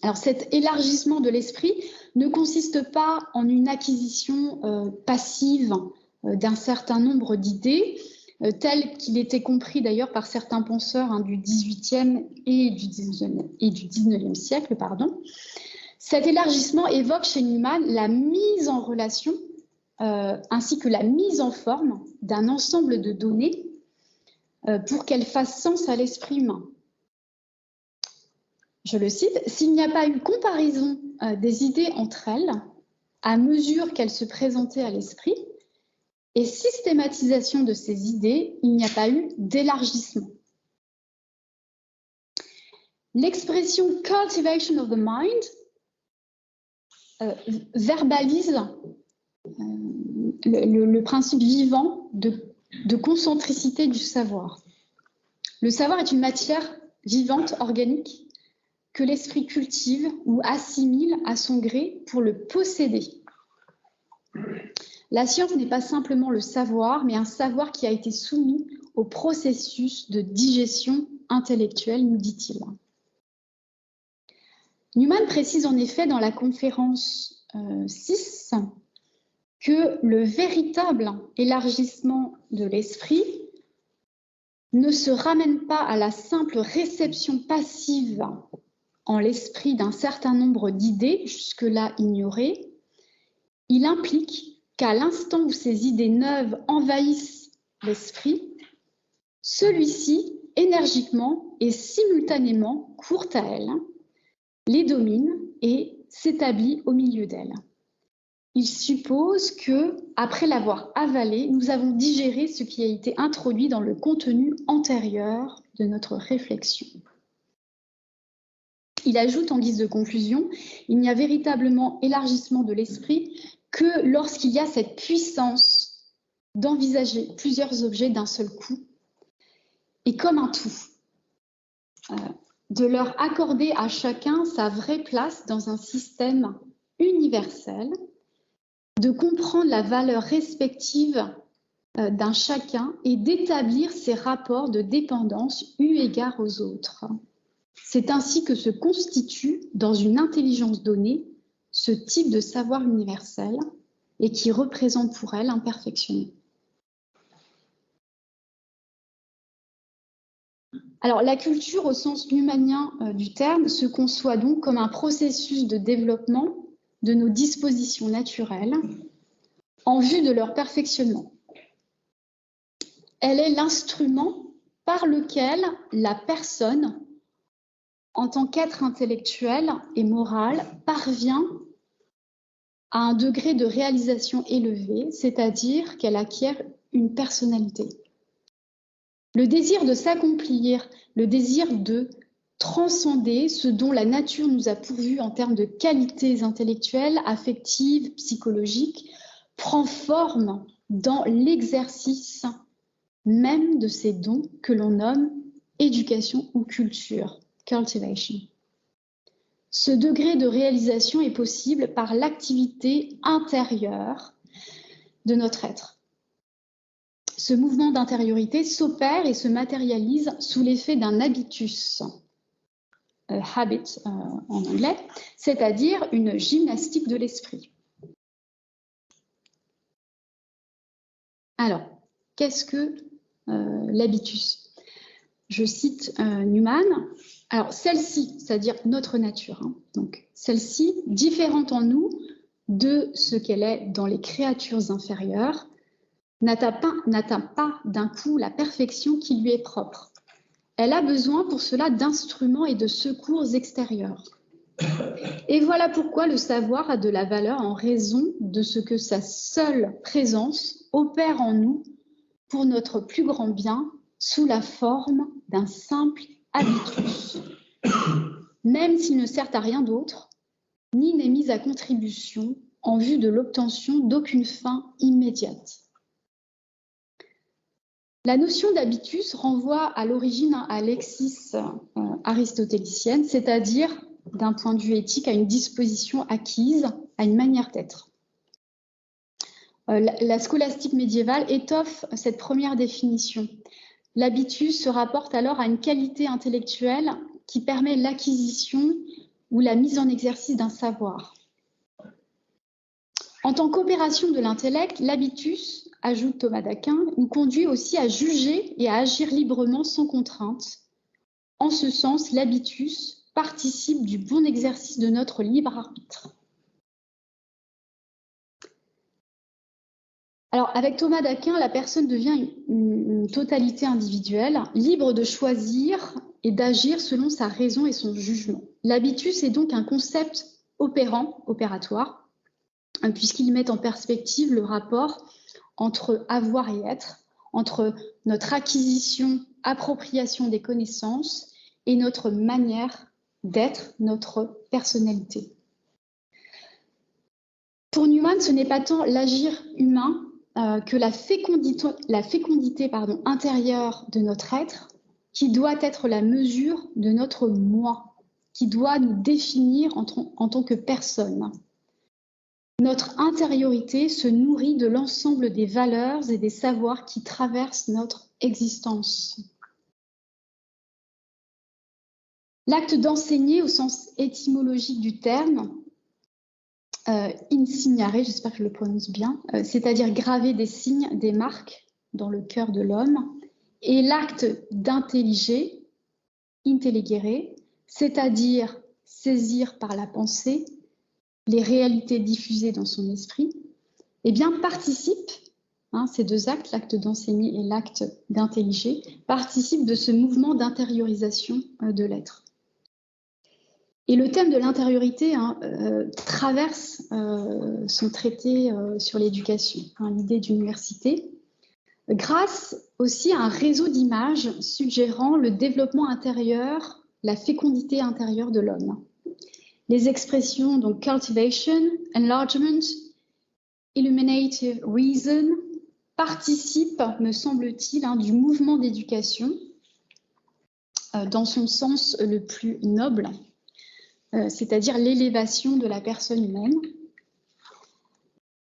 Alors, cet élargissement de l'esprit ne consiste pas en une acquisition passive d'un certain nombre d'idées, tel qu'il était compris d'ailleurs par certains penseurs du XVIIIe et du XIXe siècle. Cet élargissement évoque chez Newman la mise en relation ainsi que la mise en forme d'un ensemble de données pour qu'elles fassent sens à l'esprit humain. Je le cite, « S'il n'y a pas eu comparaison des idées entre elles, à mesure qu'elles se présentaient à l'esprit, et systématisation de ces idées, il n'y a pas eu d'élargissement. » L'expression « cultivation of the mind » verbalise le principe vivant de concentricité du savoir. Le savoir est une matière vivante, organique, que l'esprit cultive ou assimile à son gré pour le posséder. La science n'est pas simplement le savoir, mais un savoir qui a été soumis au processus de digestion intellectuelle, nous dit-il. Newman précise en effet dans la conférence 6 que le véritable élargissement de l'esprit ne se ramène pas à la simple réception passive en l'esprit d'un certain nombre d'idées jusque-là ignorées. Il implique qu'à l'instant où ces idées neuves envahissent l'esprit, celui-ci, énergiquement et simultanément, court à elles, les domine et s'établit au milieu d'elles. il suppose que, après l'avoir avalé, nous avons digéré ce qui a été introduit dans le contenu antérieur de notre réflexion. Il ajoute en guise de conclusion, il n'y a véritablement élargissement de l'esprit que lorsqu'il y a cette puissance d'envisager plusieurs objets d'un seul coup et comme un tout, de leur accorder à chacun sa vraie place dans un système universel, de comprendre la valeur respective d'un chacun et d'établir ses rapports de dépendance eu égard aux autres. C'est ainsi que se constitue, dans une intelligence donnée, ce type de savoir universel et qui représente pour elle un perfectionnement. Alors, la culture, au sens humanien du terme, se conçoit donc comme un processus de développement de nos dispositions naturelles en vue de leur perfectionnement. Elle est l'instrument par lequel la personne, en tant qu'être intellectuel et moral, parvient à un degré de réalisation élevé, c'est-à-dire qu'elle acquiert une personnalité. Le désir de s'accomplir, le désir de transcender ce dont la nature nous a pourvu en termes de qualités intellectuelles, affectives, psychologiques, prend forme dans l'exercice même de ces dons que l'on nomme éducation ou culture, cultivation. Ce degré de réalisation est possible par l'activité intérieure de notre être. Ce mouvement d'intériorité s'opère et se matérialise sous l'effet d'un habitus, habit en anglais, c'est-à-dire une gymnastique de l'esprit. Alors, qu'est-ce que l'habitus? Je cite Newman. Alors, celle-ci, c'est-à-dire notre nature, donc celle-ci, différente en nous de ce qu'elle est dans les créatures inférieures, n'atteint pas d'un coup la perfection qui lui est propre. Elle a besoin pour cela d'instruments et de secours extérieurs. Et voilà pourquoi le savoir a de la valeur en raison de ce que sa seule présence opère en nous pour notre plus grand bien sous la forme d'un simple habitus, même s'il ne sert à rien d'autre, ni n'est mis à contribution en vue de l'obtention d'aucune fin immédiate. La notion d'habitus renvoie à l'origine à l'exis aristotélicienne, c'est-à-dire, d'un point de vue éthique, à une disposition acquise, à une manière d'être. La scolastique médiévale étoffe cette première définition. L'habitus se rapporte alors à une qualité intellectuelle qui permet l'acquisition ou la mise en exercice d'un savoir. En tant qu'opération de l'intellect, l'habitus, ajoute Thomas d'Aquin, nous conduit aussi à juger et à agir librement sans contrainte. En ce sens, l'habitus participe du bon exercice de notre libre arbitre. Alors, avec Thomas d'Aquin, la personne devient une totalité individuelle, libre de choisir et d'agir selon sa raison et son jugement. L'habitus est donc un concept opératoire, puisqu'il met en perspective le rapport entre avoir et être, entre notre acquisition, appropriation des connaissances et notre manière d'être, notre personnalité. Pour Newman, ce n'est pas tant l'agir humain que la fécondité intérieure de notre être qui doit être la mesure de notre moi, qui doit nous définir en tant que personne. Notre intériorité se nourrit de l'ensemble des valeurs et des savoirs qui traversent notre existence. L'acte d'enseigner au sens étymologique du terme, insignare, j'espère que je le prononce bien, c'est-à-dire graver des signes, des marques dans le cœur de l'homme, et l'acte d'intelliger, intelligere, c'est-à-dire saisir par la pensée les réalités diffusées dans son esprit, eh bien participent, ces deux actes, l'acte d'enseigner et l'acte d'intelliger, participent de ce mouvement d'intériorisation de l'être. Et le thème de l'intériorité traverse son traité sur l'éducation, l'idée d'université, grâce aussi à un réseau d'images suggérant le développement intérieur, la fécondité intérieure de l'homme. Les expressions donc cultivation, enlargement, illuminative reason participent, me semble-t-il, du mouvement d'éducation dans son sens le plus noble, c'est-à-dire l'élévation de la personne humaine.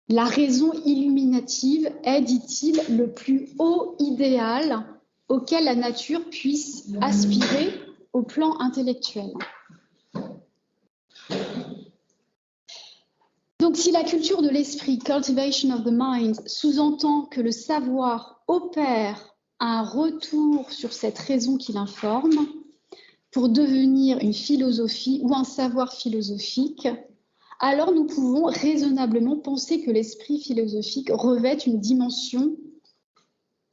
La raison illuminative est, dit-il, le plus haut idéal auquel la nature puisse aspirer au plan intellectuel. Donc, si la culture de l'esprit, cultivation of the mind, sous-entend que le savoir opère un retour sur cette raison qui l'informe pour devenir une philosophie ou un savoir philosophique, alors nous pouvons raisonnablement penser que l'esprit philosophique revêt une dimension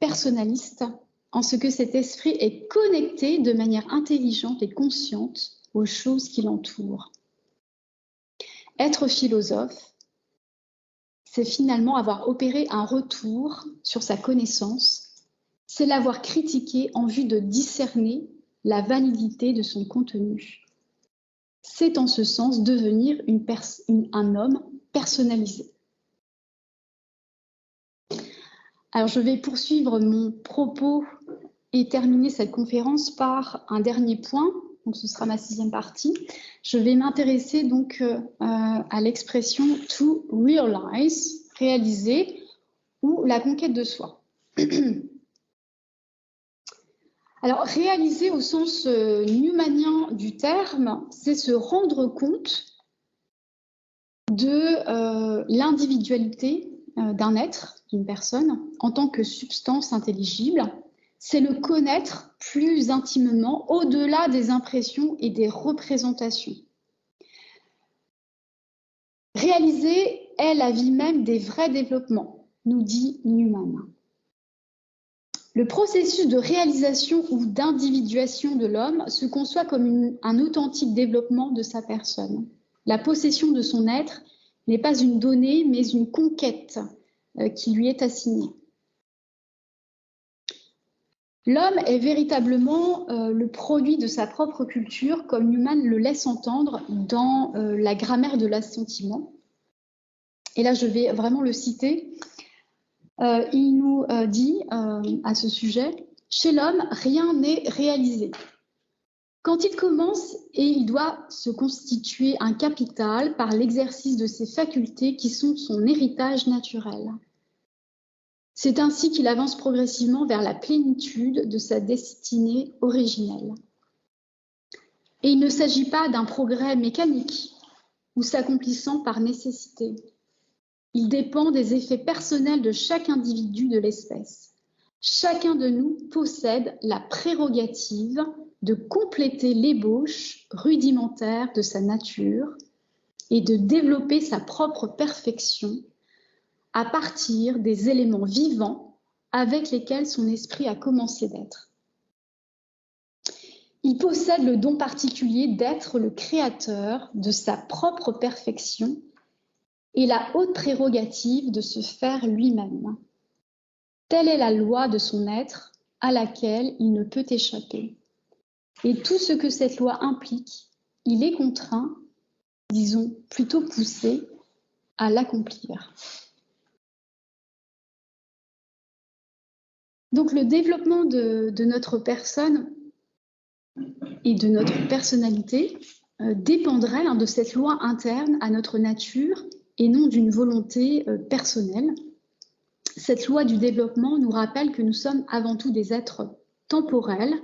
personnaliste, en ce que cet esprit est connecté de manière intelligente et consciente aux choses qui l'entourent. Être philosophe, c'est finalement avoir opéré un retour sur sa connaissance, c'est l'avoir critiqué en vue de discerner la validité de son contenu. C'est en ce sens devenir un homme personnalisé. Alors je vais poursuivre mon propos et terminer cette conférence par un dernier point. Donc ce sera ma 6e partie. Je vais m'intéresser donc à l'expression to realize, réaliser, ou la conquête de soi. Alors réaliser au sens newmanien du terme, c'est se rendre compte de l'individualité d'un être, d'une personne, en tant que substance intelligible. C'est le connaître plus intimement, au-delà des impressions et des représentations. Réaliser est la vie même des vrais développements, nous dit Newman. Le processus de réalisation ou d'individuation de l'homme se conçoit comme un authentique développement de sa personne. La possession de son être n'est pas une donnée, mais une conquête qui lui est assignée. L'homme est véritablement le produit de sa propre culture, comme Newman le laisse entendre dans la grammaire de l'assentiment. Et là, je vais vraiment le citer. Il nous dit à ce sujet, « Chez l'homme, rien n'est réalisé. Quand il commence et il doit se constituer un capital par l'exercice de ses facultés qui sont son héritage naturel. C'est ainsi qu'il avance progressivement vers la plénitude de sa destinée originelle. Et il ne s'agit pas d'un progrès mécanique ou s'accomplissant par nécessité. Il dépend des effets personnels de chaque individu de l'espèce. Chacun de nous possède la prérogative de compléter l'ébauche rudimentaire de sa nature et de développer sa propre perfection à partir des éléments vivants avec lesquels son esprit a commencé d'être. Il possède le don particulier d'être le créateur de sa propre perfection et la haute prérogative de se faire lui-même. Telle est la loi de son être à laquelle il ne peut échapper. Et tout ce que cette loi implique, il est contraint, disons plutôt poussé, à l'accomplir. Donc le développement de notre personne et de notre personnalité dépendrait de cette loi interne à notre nature et non d'une volonté personnelle. Cette loi du développement nous rappelle que nous sommes avant tout des êtres temporels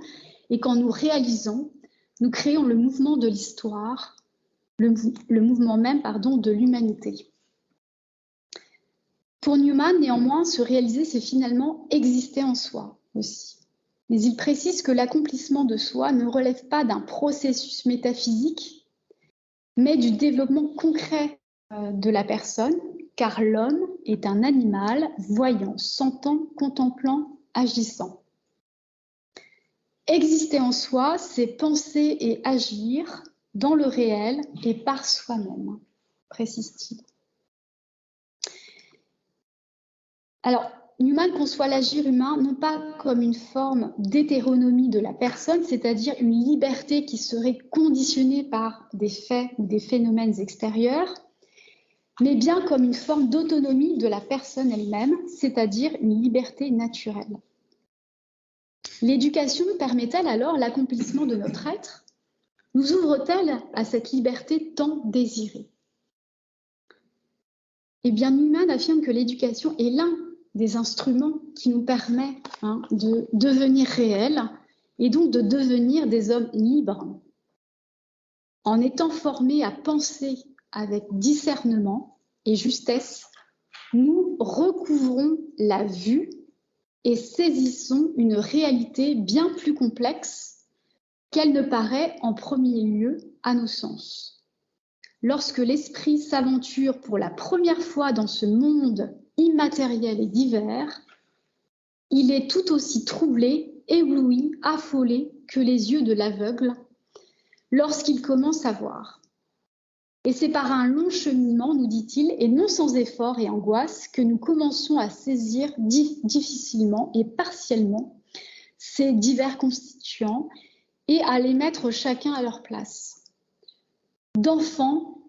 et qu'en nous réalisant, nous créons le mouvement de l'histoire, le mouvement même de l'humanité. Pour Newman, néanmoins, se réaliser, c'est finalement exister en soi aussi. Mais il précise que l'accomplissement de soi ne relève pas d'un processus métaphysique, mais du développement concret de la personne, car l'homme est un animal voyant, sentant, contemplant, agissant. Exister en soi, c'est penser et agir dans le réel et par soi-même, précise-t-il. Alors, Newman conçoit l'agir humain non pas comme une forme d'hétéronomie de la personne, c'est-à-dire une liberté qui serait conditionnée par des faits ou des phénomènes extérieurs, mais bien comme une forme d'autonomie de la personne elle-même, c'est-à-dire une liberté naturelle. L'éducation permet-elle alors l'accomplissement de notre être? Nous ouvre-t-elle à cette liberté tant désirée? Eh bien, Newman affirme que l'éducation est l'un des instruments qui nous permet de devenir réels et donc de devenir des hommes libres. En étant formés à penser avec discernement et justesse, nous recouvrons la vue et saisissons une réalité bien plus complexe qu'elle ne paraît en premier lieu à nos sens. Lorsque l'esprit s'aventure pour la première fois dans ce monde immatériel et divers, il est tout aussi troublé, ébloui, affolé que les yeux de l'aveugle lorsqu'il commence à voir. Et c'est par un long cheminement, nous dit-il, et non sans effort et angoisse, que nous commençons à saisir difficilement et partiellement ces divers constituants et à les mettre chacun à leur place. D'enfants,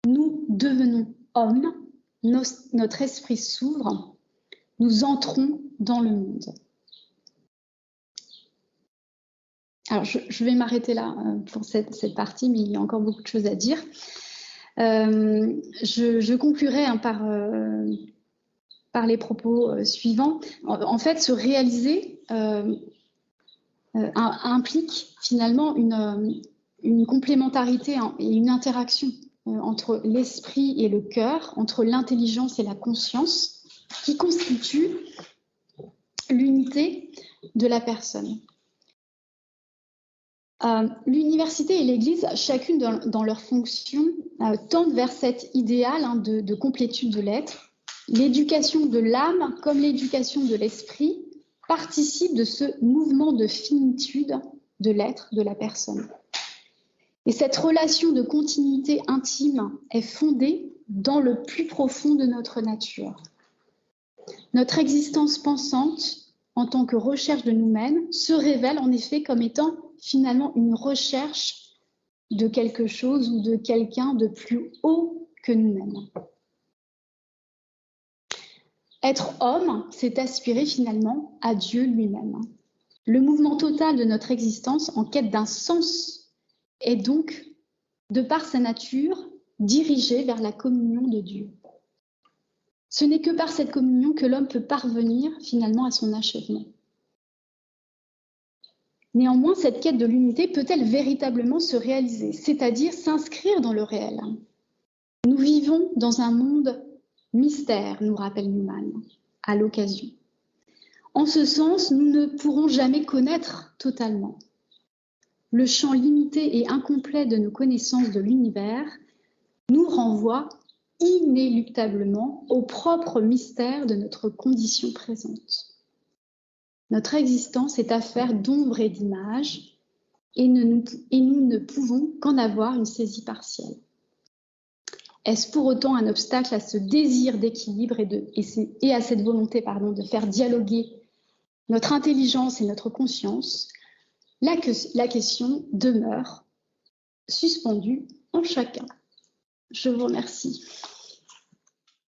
nous devenons hommes, notre esprit s'ouvre, nous entrons dans le monde. Alors, je vais m'arrêter là pour cette partie, mais il y a encore beaucoup de choses à dire. Je conclurai par les propos suivants. En fait, se réaliser implique finalement une complémentarité et une interaction entre l'esprit et le cœur, entre l'intelligence et la conscience, qui constituent l'unité de la personne. L'université et l'Église, chacune dans leur fonction, tendent vers cet idéal de complétude de l'être. L'éducation de l'âme, comme l'éducation de l'esprit, participe de ce mouvement de finitude de l'être, de la personne. Et cette relation de continuité intime est fondée dans le plus profond de notre nature. Notre existence pensante, en tant que recherche de nous-mêmes, se révèle en effet comme étant finalement une recherche de quelque chose ou de quelqu'un de plus haut que nous-mêmes. Être homme, c'est aspirer finalement à Dieu lui-même. Le mouvement total de notre existence en quête d'un sens est donc, de par sa nature, dirigé vers la communion de Dieu. Ce n'est que par cette communion que l'homme peut parvenir finalement à son achèvement. Néanmoins, cette quête de l'unité peut-elle véritablement se réaliser, c'est-à-dire s'inscrire dans le réel? Nous vivons dans un monde mystère, nous rappelle Newman, à l'occasion. En ce sens, nous ne pourrons jamais connaître totalement. Le champ limité et incomplet de nos connaissances de l'univers nous renvoie inéluctablement au propre mystère de notre condition présente. Notre existence est affaire d'ombre et d'image, et nous ne pouvons qu'en avoir une saisie partielle. Est-ce pour autant un obstacle à ce désir d'équilibre et à cette volonté de faire dialoguer notre intelligence et notre conscience? La question demeure suspendue en chacun. Je vous remercie.